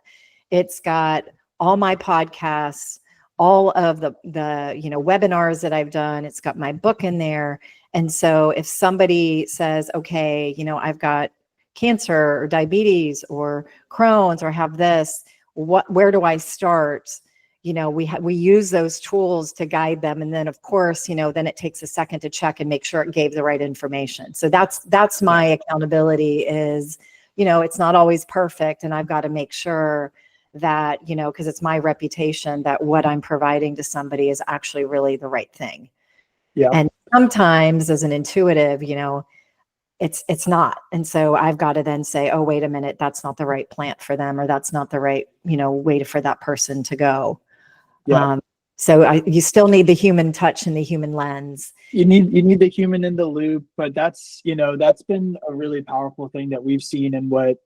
It's got all my podcasts, all of the webinars that I've done. It's got my book in there. And so if somebody says, okay, I've got cancer or diabetes or Crohn's or have this, where do I start? We use those tools to guide them. And then of course, then it takes a second to check and make sure it gave the right information. So that's my accountability is, it's not always perfect. And I've got to make sure that, because it's my reputation that what I'm providing to somebody is actually really the right thing. Yeah. And sometimes as an intuitive, it's not. And so I've got to then say, oh, wait a minute, that's not the right plant for them, or that's not the right, way for that person to go. Yeah. So you still need the human touch and the human lens. You need the human in the loop, but that's been a really powerful thing that we've seen and what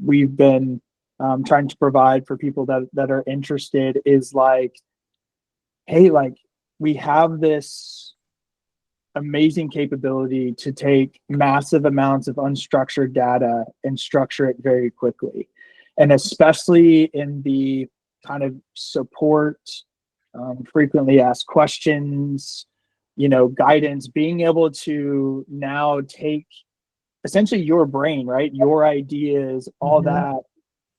we've been trying to provide for people that are interested is like, hey, like we have this amazing capability to take massive amounts of unstructured data and structure it very quickly. And especially in the kind of support, frequently asked questions, guidance, being able to now take essentially your brain, right? Your ideas, all that,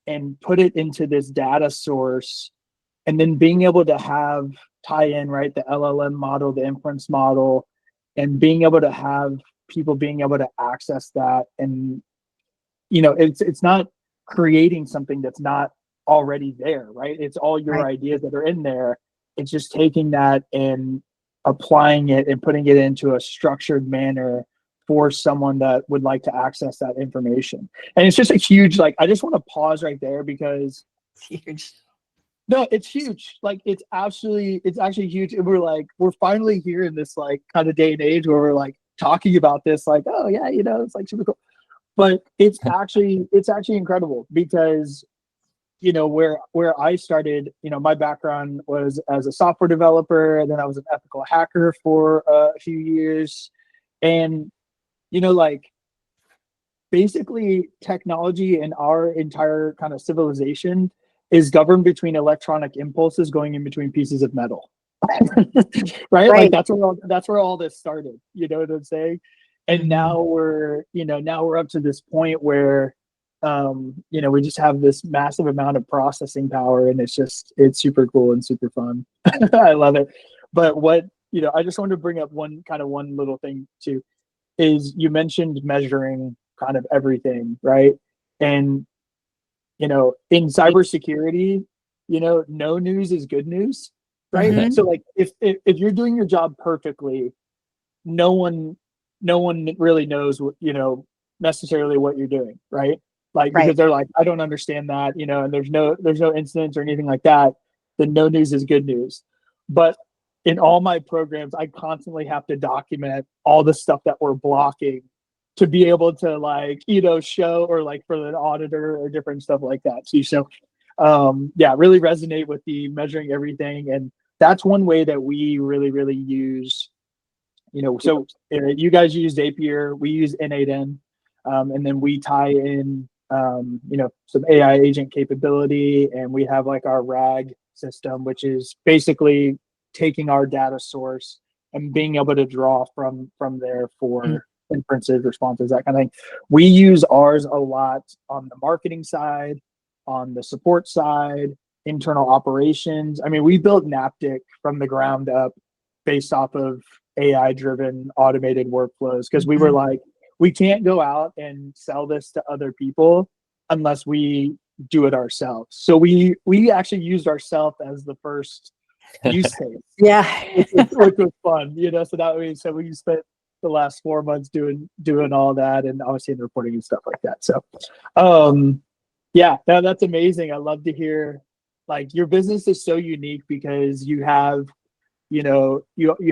and put it into this data source, and then being able to have tie in, right, the LLM model, the inference model, and being able to have people being able to access that. And, it's not creating something that's not already there, right? It's all your ideas that are in there. It's just taking that and applying it and putting it into a structured manner for someone that would like to access that information. And it's just a huge, I just want to pause right there because it's huge. No, it's huge. It's actually huge. And we're finally here in this kind of day and age where we're talking about this, oh yeah, it's super cool. But it's actually incredible because where I started, my background was as a software developer, and then I was an ethical hacker for a few years. And, basically technology and our entire kind of civilization is governed between electronic impulses going in between pieces of metal. Right? That's where all this started. You know what I'm saying? And now we're up to this point where we just have this massive amount of processing power, and it's super cool and super fun. I love it. But I just wanted to bring up one little thing too, is you mentioned measuring kind of everything, right? And, in cybersecurity, no news is good news, right? Mhm. So like if you're doing your job perfectly, no one really knows what, necessarily what you're doing, right? Like, Right. because they're like, I don't understand that, and there's no incidents or anything like that, then no news is good news. But in all my programs, I constantly have to document all the stuff that we're blocking to be able to show, or like for the auditor or different stuff like that too. So really resonate with the measuring everything. And that's one way that we really, really use, you guys use Zapier, we use N8N, and then we tie in, some AI agent capability, and we have like our RAG system, which is basically taking our data source and being able to draw from there for inferences, responses, that kind of thing. We use ours a lot on the marketing side, on the support side, internal operations. I mean, we built Naptic from the ground up based off of AI-driven automated workflows, because we were like, we can't go out and sell this to other people unless we do it ourselves. So we actually used ourselves as the first use case. Yeah. which was fun, so that way, so we spent the last 4 months doing all that, and obviously the reporting and stuff like that. So that's amazing. I love to hear, like, your business is so unique because you have, you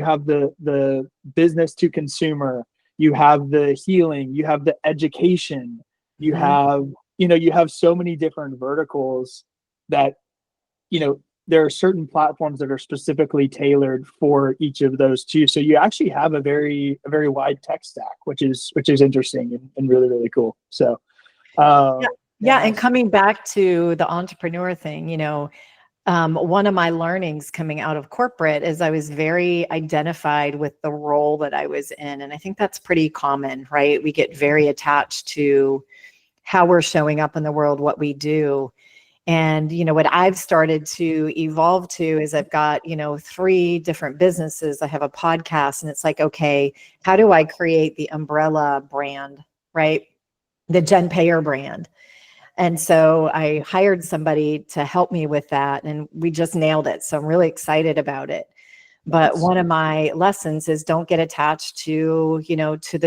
have the business to consumer, you have the healing, you have the education, you have, you have so many different verticals that, there are certain platforms that are specifically tailored for each of those too. So you actually have a very wide tech stack, which is interesting and really, really cool. So And coming back to the entrepreneur thing, one of my learnings coming out of corporate is I was very identified with the role that I was in. And I think that's pretty common, right? We get very attached to how we're showing up in the world, what we do. And, what I've started to evolve to is I've got, 3 different businesses. I have a podcast, and it's like, okay, how do I create the umbrella brand, right? The Payeur brand. And so I hired somebody to help me with that, and we just nailed it. So I'm really excited about it. But one of my lessons is don't get attached to, to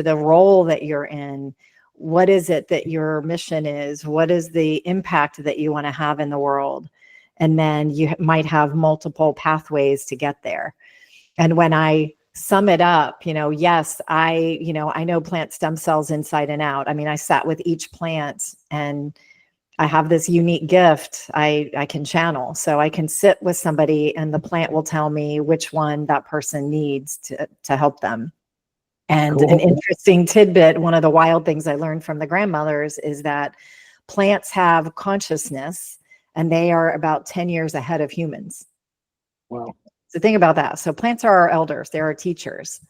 the role that you're in. What is it that your mission is? What is the impact that you want to have in the world? And then you might have multiple pathways to get there. And when I sum it up, yes, I know plant stem cells inside and out. I mean, I sat with each plant, and I have this unique gift I can channel. So I can sit with somebody, and the plant will tell me which one that person needs to help them. And Cool. An interesting tidbit, one of the wild things I learned from the grandmothers is that plants have consciousness, and they are about 10 years ahead of humans. Wow. So think about that. So plants are our elders, they're our teachers.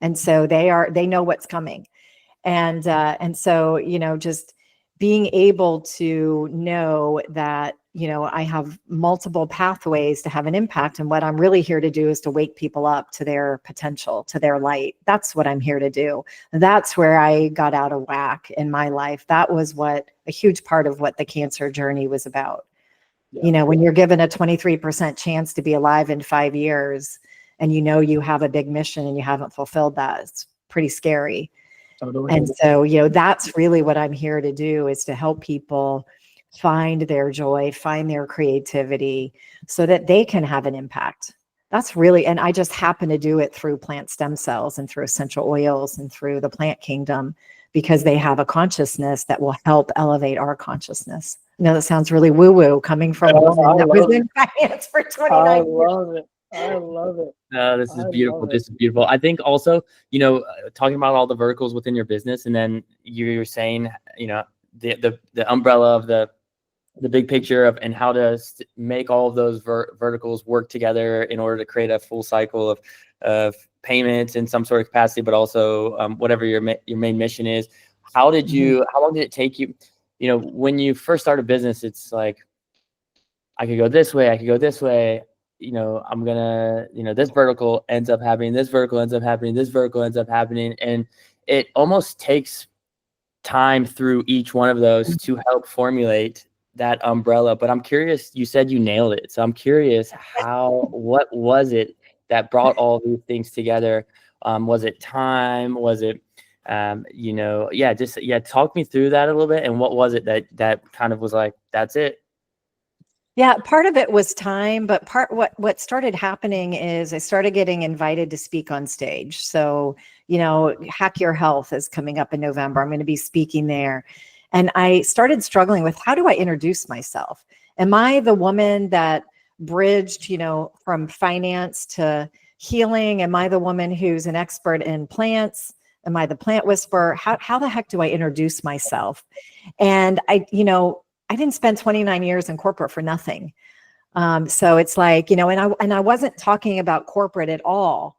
And so they know what's coming. And so, just being able to know that, I have multiple pathways to have an impact. And what I'm really here to do is to wake people up to their potential, to their light. That's what I'm here to do. That's where I got out of whack in my life. That was a huge part of what the cancer journey was about. Yeah. When you're given a 23% chance to be alive in 5 years, and you have a big mission and you haven't fulfilled that, it's pretty scary. Totally. And so, that's really what I'm here to do, is to help people find their joy, find their creativity, so that they can have an impact. That's really, and I just happen to do it through plant stem cells and through essential oils and through the plant kingdom, because they have a consciousness that will help elevate our consciousness. I know that sounds really woo-woo coming from a woman that was in finance for 29 years. I love it. No, this is beautiful. This is beautiful. I think also, talking about all the verticals within your business, and then you're saying, the umbrella of the big picture of, and how to make all of those verticals work together in order to create a full cycle of payments in some sort of capacity, but also whatever your main mission is. How long did it take you? you know, when you first start a business, it's like, I could go this way, I could go this way. You know, I'm gonna, you know, this vertical ends up happening, this vertical ends up happening, this vertical ends up happening. And it almost takes time through each one of those to help formulate that umbrella. But I'm curious, you said you nailed it. So I'm curious what was it that brought all these things together? Was it time? Was it, you know, talk me through that a little bit. And what was it that kind of was like, that's it? Yeah, part of it was time, but what started happening is I started getting invited to speak on stage. So, you know, Hack Your Health is coming up in November. I'm going to be speaking there. And I started struggling with, how do I introduce myself? Am I the woman that bridged, you know, from finance to healing? Am I the woman who's an expert in plants? Am I the plant whisperer? How the heck do I introduce myself? And I didn't spend 29 years in corporate for nothing. So it's like, you know, and I wasn't talking about corporate at all.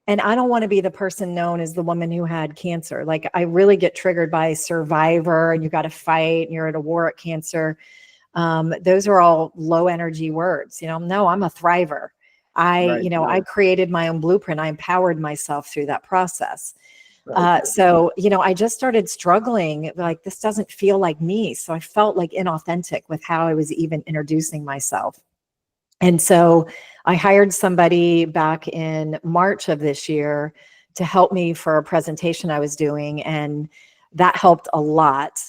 And I don't want to be the person known as the woman who had cancer. Like, I really get triggered by survivor, and you got to fight, and you're at a war at cancer. Those are all low energy words. You know, no, I'm a thriver. I created my own blueprint. I empowered myself through that process. So, you know, I just started struggling, like, this doesn't feel like me. So I felt like inauthentic with how I was even introducing myself. And so I hired somebody back in March of this year to help me for a presentation I was doing. And that helped a lot.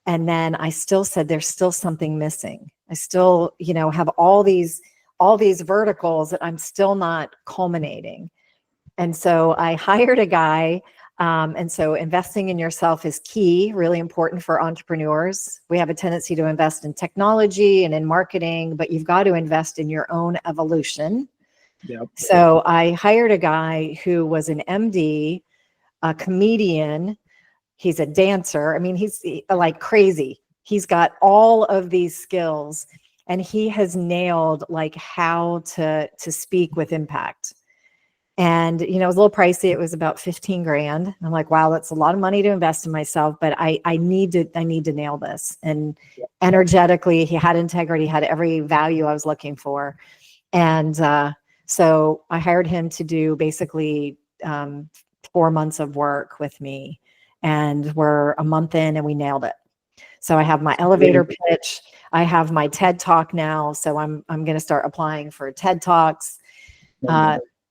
And then I still said, there's still something missing. I still, you know, have all these verticals that I'm still not culminating. And so I hired a guy. And so investing in yourself is key, really important for entrepreneurs. We have a tendency to invest in technology and in marketing, but you've got to invest in your own evolution. Yep. So I hired a guy who was an MD, a comedian. He's a dancer. I mean, he's like crazy. He's got all of these skills, and he has nailed like how to speak with impact. And, you know, it was a little pricey. It was about 15 grand. I'm like, wow, that's a lot of money to invest in myself, but I need to nail this. And energetically, he had integrity, had every value I was looking for. And so I hired him to do basically 4 months of work with me. And we're a month in, and we nailed it. So I have my elevator pitch. I have my TED Talk now. So I'm going to start applying for TED Talks.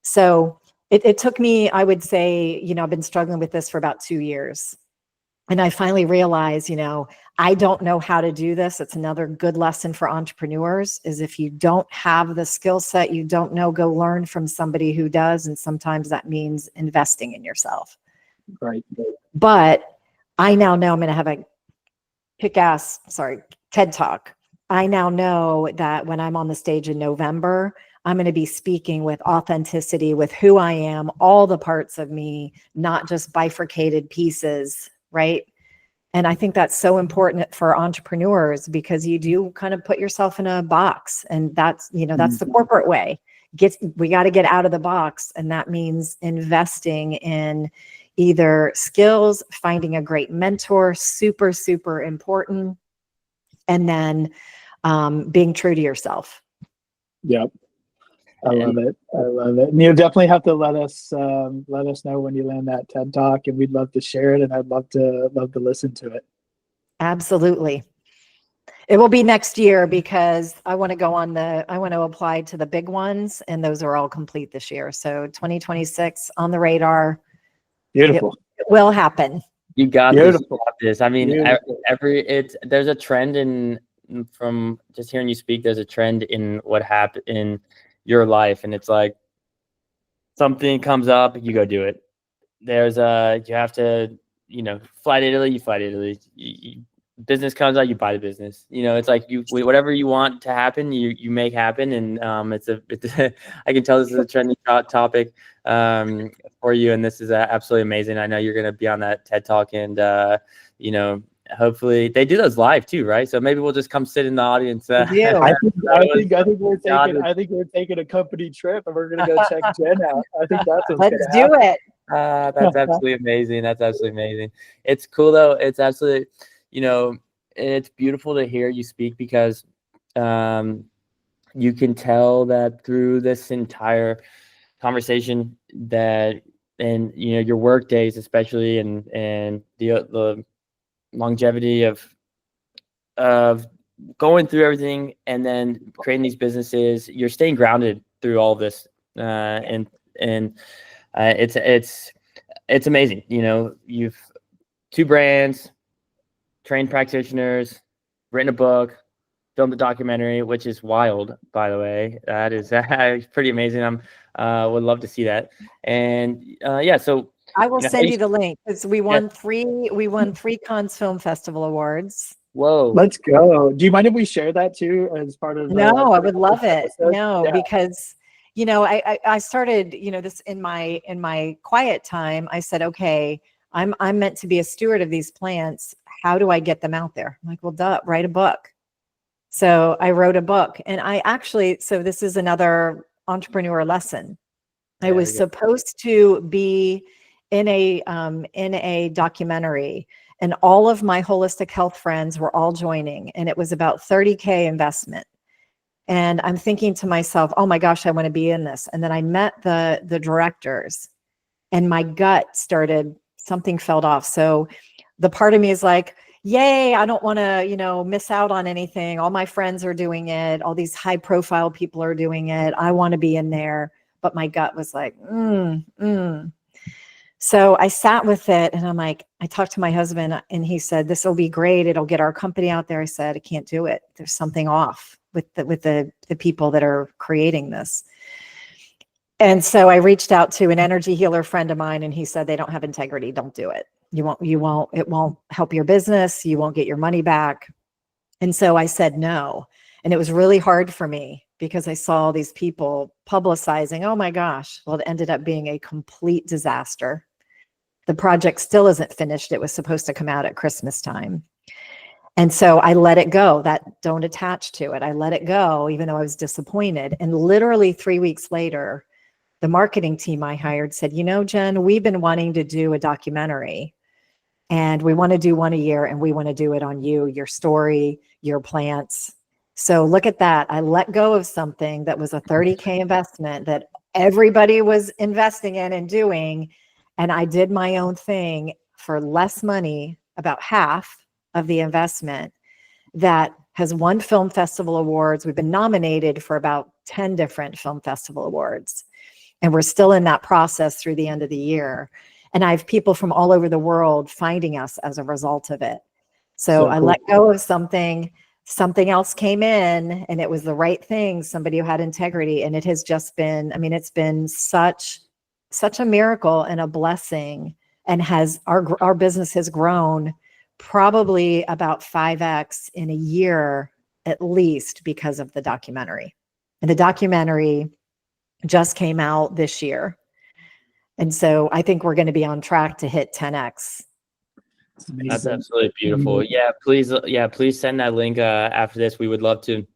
So it took me, I would say, you know, I've been struggling with this for about 2 years. And I finally realized, you know, I don't know how to do this. It's another good lesson for entrepreneurs, is if you don't have the skill set, you don't know, go learn from somebody who does. And sometimes that means investing in yourself. Right. But I now know I'm going to have a TED Talk. I now know that when I'm on the stage in November, I'm going to be speaking with authenticity, with who I am, all the parts of me, not just bifurcated pieces, right? And I think that's so important for entrepreneurs, because you do kind of put yourself in a box, and that's, you know, that's the corporate way. We got to get out of the box. And that means investing in either skills, finding a great mentor, super, super important. And then being true to yourself. Yep. I love it. And you'll definitely have to let us know when you land that TED Talk, and we'd love to share it, and I'd love to listen to it. Absolutely. It will be next year, because I want to apply to the big ones, and those are all complete this year. So 2026 on the radar. Beautiful. It will happen. You got this. You got this. I mean, there's a trend from just hearing you speak, there's a trend in what happened in your life, and it's like something comes up, you go do it. There's you have to, you know, fly to Italy, you fly to Italy. Business comes out, you buy the business. You know, it's like whatever you want to happen, you make happen. And it's I can tell this is a trending topic for you, and this is absolutely amazing. I know you're going to be on that TED Talk, and you know, hopefully they do those live too, right? So maybe we'll just come sit in the audience. I think we're taking a company trip, and we're gonna go check Jen out. I think that's let's do it. That's absolutely amazing. That's absolutely amazing. It's cool though. It's absolutely, you know, it's beautiful to hear you speak because you can tell that through this entire conversation that, and your work days especially, and the longevity of going through everything and then creating these businesses, you're staying grounded through all this, and it's amazing. You've 2 brands, trained practitioners, written a book, filmed a documentary, which is wild, by the way. That is pretty amazing. Would love to see that. And yeah, so I will send you the link because we won 3 Cons Film Festival awards. Whoa. Let's go. Do you mind if we share that too as part of No, I would love it. episode? No, Yeah. because I started, this in my quiet time. I said, okay, I'm meant to be a steward of these plants. How do I get them out there? I'm like, well, duh, write a book. So I wrote a book, and so this is another entrepreneur lesson. I was supposed to be in a documentary, and all of my holistic health friends were all joining, and it was about $30K investment. And I'm thinking to myself, oh my gosh, I want to be in this. And then I met the directors, and my gut started, something felt off. So the part of me is like, yay, I don't want to, miss out on anything. All my friends are doing it. All these high profile people are doing it. I want to be in there. But my gut was like, So I sat with it, and I'm like, I talked to my husband, and he said, this will be great. It'll get our company out there. I said, I can't do it. There's something off with the people that are creating this. And so I reached out to an energy healer friend of mine, and he said, they don't have integrity. Don't do it. It won't help your business. You won't get your money back. And so I said no. And it was really hard for me because I saw these people publicizing, oh my gosh. Well, it ended up being a complete disaster. The project still isn't finished. It was supposed to come out at Christmas time. And so I let it go. Don't attach to it. I let it go, even though I was disappointed. And literally 3 weeks later, the marketing team I hired said, Jen, we've been wanting to do a documentary, and we want to do one a year, and we want to do it on you, your story, your plants. So look at that. I let go of something that was a $30K investment that everybody was investing in and doing. And I did my own thing for less money, about half of the investment, that has won film festival awards. We've been nominated for about 10 different film festival awards. And we're still in that process through the end of the year. And I have people from all over the world finding us as a result of it. So I let go of something else came in, and it was the right thing, somebody who had integrity. And it has just been, it's been such a miracle and a blessing, and our business has grown probably about 5x in a year, at least, because of the documentary. And the documentary just came out this year. And so I think we're going to be on track to hit 10x. That's absolutely beautiful. Yeah, please send that link after this. We would love to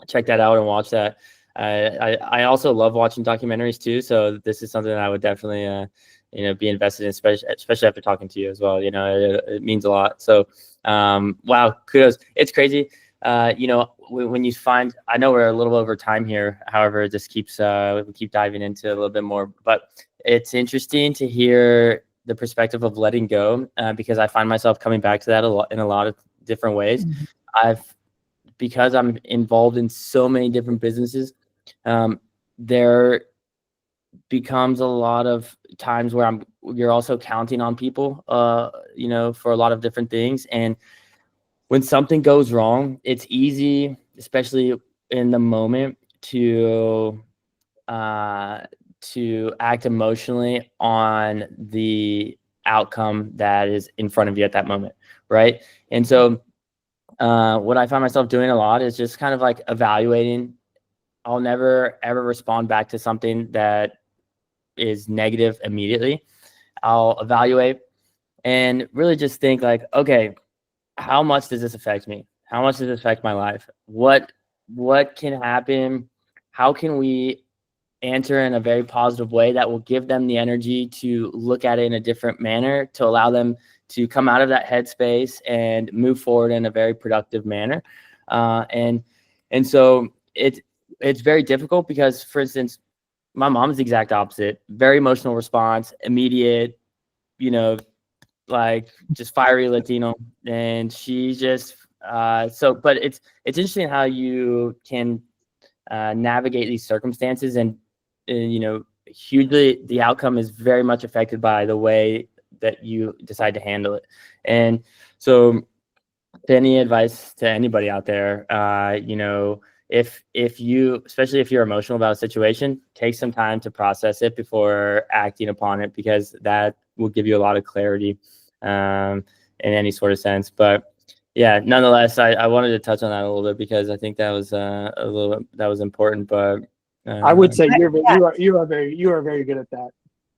check that out and watch that. I also love watching documentaries too. So this is something that I would definitely be invested in, especially after talking to you as well. It means a lot. So wow, kudos. It's crazy. When you find, I know we're a little over time here. However, it just keeps we keep diving into a little bit more. But it's interesting to hear the perspective of letting go, because I find myself coming back to that in a lot of different ways. Mm-hmm. Because I'm involved in so many different businesses, there becomes a lot of times where you're also counting on people, for a lot of different things. And when something goes wrong, it's easy, especially in the moment, to act emotionally on the outcome that is in front of you at that moment, right? And so what I find myself doing a lot is just kind of like evaluating. I'll never ever respond back to something that is negative immediately. I'll evaluate and really just think like, okay, how much does this affect me? How much does this affect my life? What can happen? How can we answer in a very positive way that will give them the energy to look at it in a different manner, to allow them to come out of that headspace and move forward in a very productive manner. And so it's very difficult because, for instance, my mom's the exact opposite, very emotional response, immediate, you know, like just fiery Latino. And she just, but it's interesting how you can navigate these circumstances, and you know, hugely, the outcome is very much affected by the way that you decide to handle it. And so, any advice to anybody out there, you know, if you, especially if you're emotional about a situation, take some time to process it before acting upon it, because that will give you a lot of clarity in any sort of sense. But yeah, nonetheless, I wanted to touch on that a little bit because I think that was that was important. But I would say you are very good at that.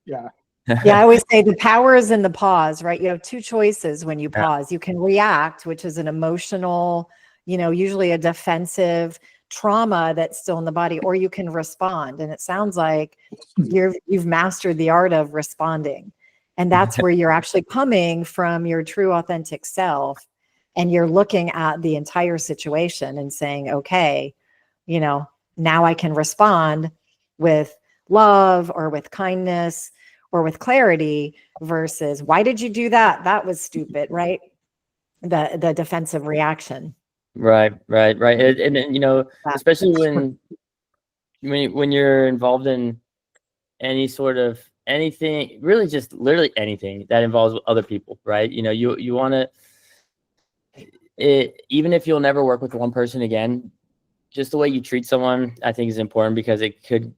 Yeah. Yeah, I always say the power is in the pause, right? You have two choices when you pause. You can react, which is an emotional, you know, usually a defensive trauma that's still in the body, or you can respond. And it sounds like you've mastered the art of responding. And that's where you're actually coming from your true authentic self. And you're looking at the entire situation and saying, okay, you know, now I can respond with love or with kindness or with clarity, versus why did you do that? That was stupid, right? The defensive reaction. Right. And you know, especially when you're involved in any sort of anything, really just literally anything that involves other people, right? You know, you want to, even if you'll never work with one person again, just the way you treat someone, I think, is important, because it could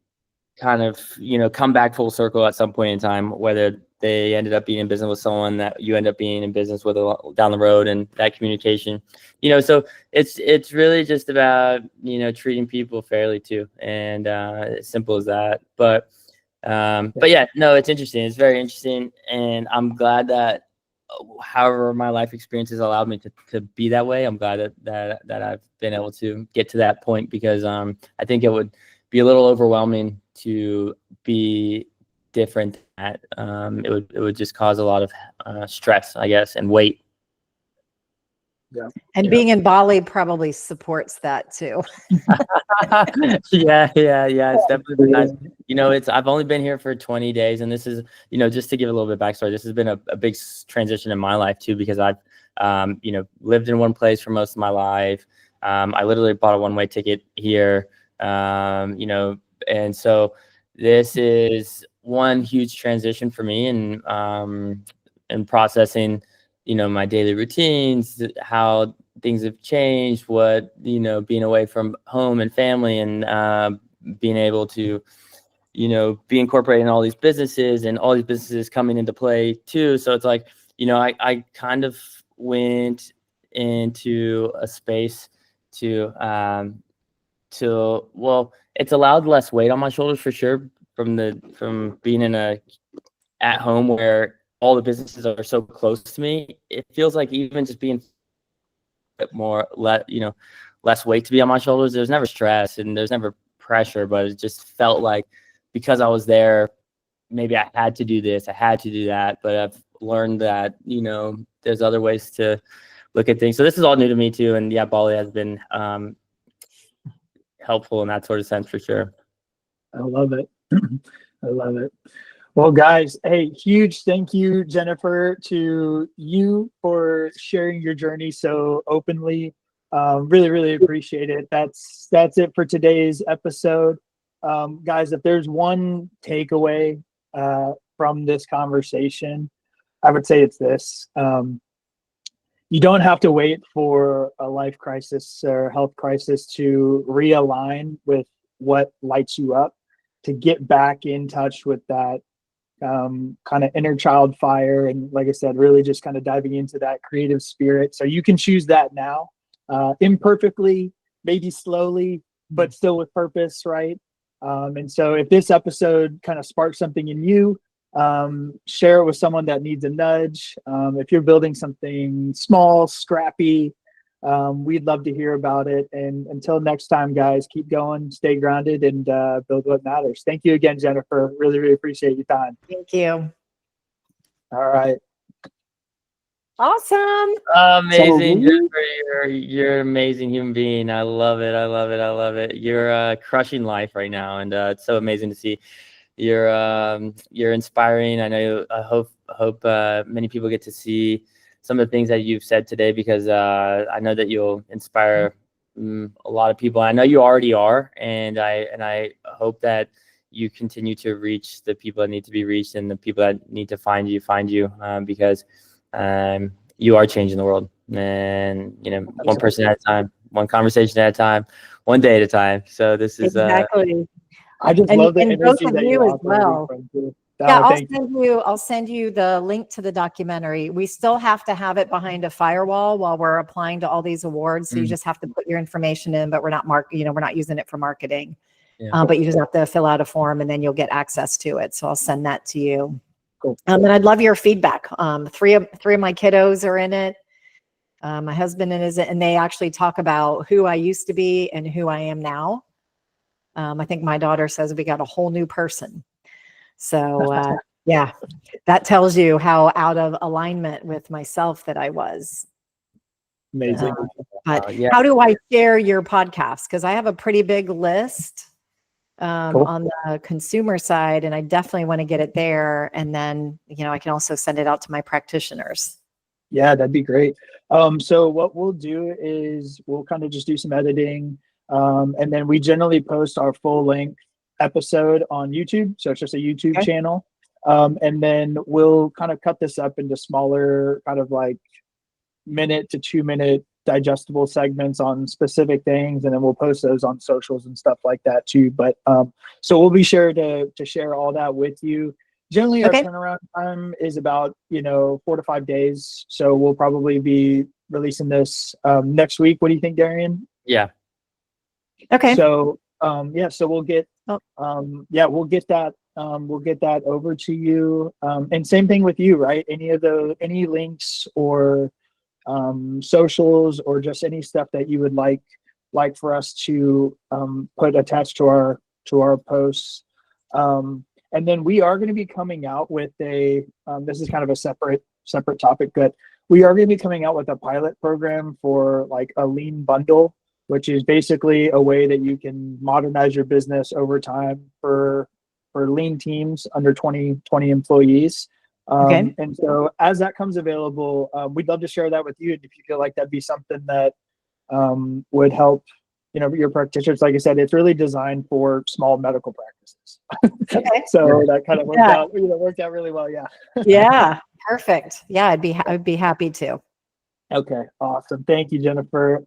kind of, you know, come back full circle at some point in time, whether they ended up being in business with someone that you end up being in business with down the road, and that communication, you know, so it's really just about, you know, treating people fairly too. And as simple as that. But yeah, no, it's interesting. It's very interesting. And I'm glad that however my life experiences allowed me to be that way, I'm glad that I've been able to get to that point, because I think it would be a little overwhelming to be different. At it would just cause a lot of stress, I guess, and weight. Yeah. And being in Bali probably supports that too. Yeah. It's definitely nice. You know, I've only been here for 20 days, and this is, you know, just to give a little bit of backstory, this has been a big transition in my life too, because I've, you know, lived in one place for most of my life. I literally bought a one-way ticket here, you know, and so this is one huge transition for me, and processing, you know, my daily routines, how things have changed, what, you know, being away from home and family, and being able to, you know, be incorporated in all these businesses, and all these businesses coming into play too. So it's like, you know, I kind of went into a space to well, it's allowed less weight on my shoulders for sure, from being at home where all the businesses are so close to me. It feels like even just being a bit more, you know, less weight to be on my shoulders. There's never stress and there's never pressure, but it just felt like, because I was there, maybe I had to do this, I had to do that. But I've learned that, you know, there's other ways to look at things. So this is all new to me too. And yeah, Bali has been helpful in that sort of sense for sure. I love it. I love it. Well, guys, hey, huge thank you, Jennifer, to you for sharing your journey so openly. Really appreciate it. That's it for today's episode. Guys, if there's one takeaway from this conversation, I would say it's this. You don't have to wait for a life crisis or health crisis to realign with what lights you up, to get back in touch with that kind of inner child fire. And like I said, really just kind of diving into that creative spirit. So you can choose that now, imperfectly, maybe slowly, but still with purpose, right? And so if this episode kind of sparks something in you, share it with someone that needs a nudge. If you're building something small, scrappy, we'd love to hear about it. And until next time, guys, keep going, stay grounded, and build what matters. Thank you again, Jennifer. Really appreciate your time. Thank you. All right. Awesome. Amazing, So Jennifer. You're an amazing human being. I love it. I love it. I love it. You're crushing life right now, and it's so amazing to see. You're inspiring. I know. I hope many people get to see some of the things that you've said today, because I know that you'll inspire a lot of people. I know you already are, and I hope that you continue to reach the people that need to be reached, and the people that need to find you, because you are changing the world, and one person at a time, one conversation at a time, one day at a time. So this is Exactly. I just And love the both energy of that you you're as operating well. from too. Yeah, Thank you. I'll send you the link to the documentary. We still have to have it behind a firewall while we're applying to all these awards. So you just have to put your information in, but we're not we're not using it for marketing. Yeah. But you just have to fill out a form, and then you'll get access to it. So I'll send that to you. Cool. And I'd love your feedback. Three of my kiddos are in it. My husband is in it, and they actually talk about who I used to be and who I am now. I think my daughter says we got a whole new person. So yeah, that tells you how out of alignment with myself that I was. Amazing. But Yeah. how do I share your podcast? Because I have a pretty big list Cool. on the consumer side, and I definitely want to get it there. And then, I can also send it out to my practitioners. Yeah, that'd be great. So what we'll do is we'll kind of just do some editing, and then we generally post our full length episode on YouTube. So it's just a YouTube channel. And then we'll kind of cut this up into smaller kind of like 1 to 2 minute digestible segments on specific things, and then we'll post those on socials and stuff like that too. But so we'll be sure to share all that with you. Generally, our turnaround time is about 4 to 5 days. So we'll probably be releasing this next week. What do you think, Darien? Yeah. Okay. So so we'll get we'll get that over to you. And same thing with you, right? Any links or socials or just any stuff that you would like for us to put attached to our posts. And then we are going to be coming out with this is kind of a separate topic, but we are going to be coming out with a pilot program for like a lean bundle, which is basically a way that you can modernize your business over time for lean teams under 20 employees. And so as that comes available, we'd love to share that with you. And if you feel like that'd be something that would help, your practitioners, like I said, it's really designed for small medical practices. So that kind of worked out really well. Yeah. Yeah. Perfect. Yeah. I'd be happy to. Okay. Awesome. Thank you, Jennifer.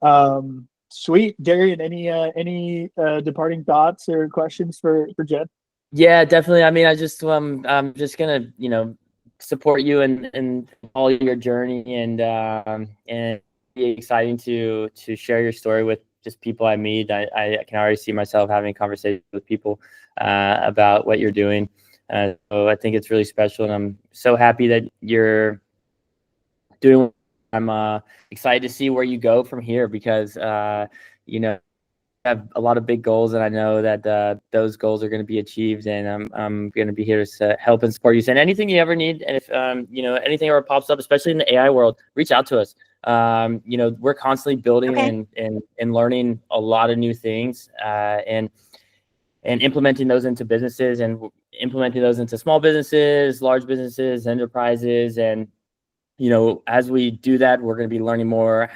Sweet. Darien, any departing thoughts or questions for Jen? Yeah, definitely. I mean, I'm just gonna, support you in all your journey, and be exciting to share your story with just people I meet. I can already see myself having conversations with people about what you're doing. So I think it's really special, and I'm so happy that you're doing. I'm excited to see where you go from here, because have a lot of big goals, and I know that those goals are going to be achieved, and I'm going to be here to help and support you. And anything you ever need, and if anything ever pops up, especially in the AI world, reach out to us. We're constantly building and learning a lot of new things, and implementing those into businesses, and implementing those into small businesses, large businesses, enterprises. And as we do that, we're going to be learning more,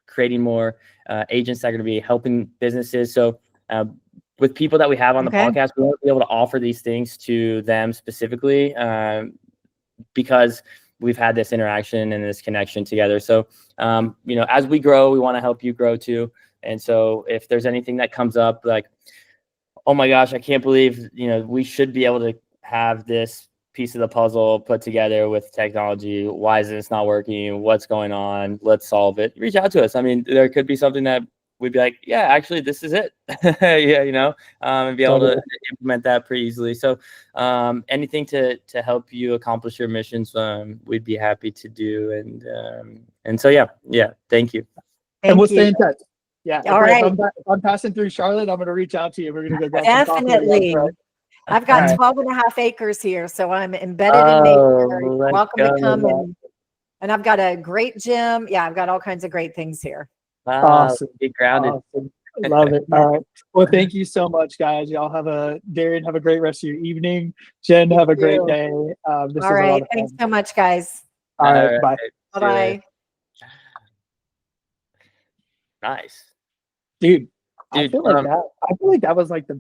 creating more agents that are going to be helping businesses. So with people that we have on the podcast, we won't be able to offer these things to them specifically, because we've had this interaction and this connection together. So, as we grow, we want to help you grow too. And so if there's anything that comes up like, oh my gosh, I can't believe, we should be able to have this piece of the puzzle put together with technology. Why is this not working? What's going on? Let's solve it. Reach out to us. I mean, there could be something that we'd be like, yeah, actually, this is it. And be able to implement that pretty easily. So anything to help you accomplish your missions, we'd be happy to do. And so, yeah, thank you. And we'll stay in touch. Yeah. All right. If I'm passing through Charlotte, I'm going to reach out to you. We're going to go grab Definitely. some coffee. I've got 12 and a half acres here, so I'm embedded in nature. You're welcome to come And I've got a great gym. Yeah, I've got all kinds of great things here. Awesome. Get grounded. Awesome. Love it. All right. Well, thank you so much, guys. Y'all Darien, have a great rest of your evening. Jen, have a great you. day. This All was a lot right. of Thanks fun. so much, guys. All right. Bye. Bye-bye. Nice. Dude, I Dude, feel like that was like the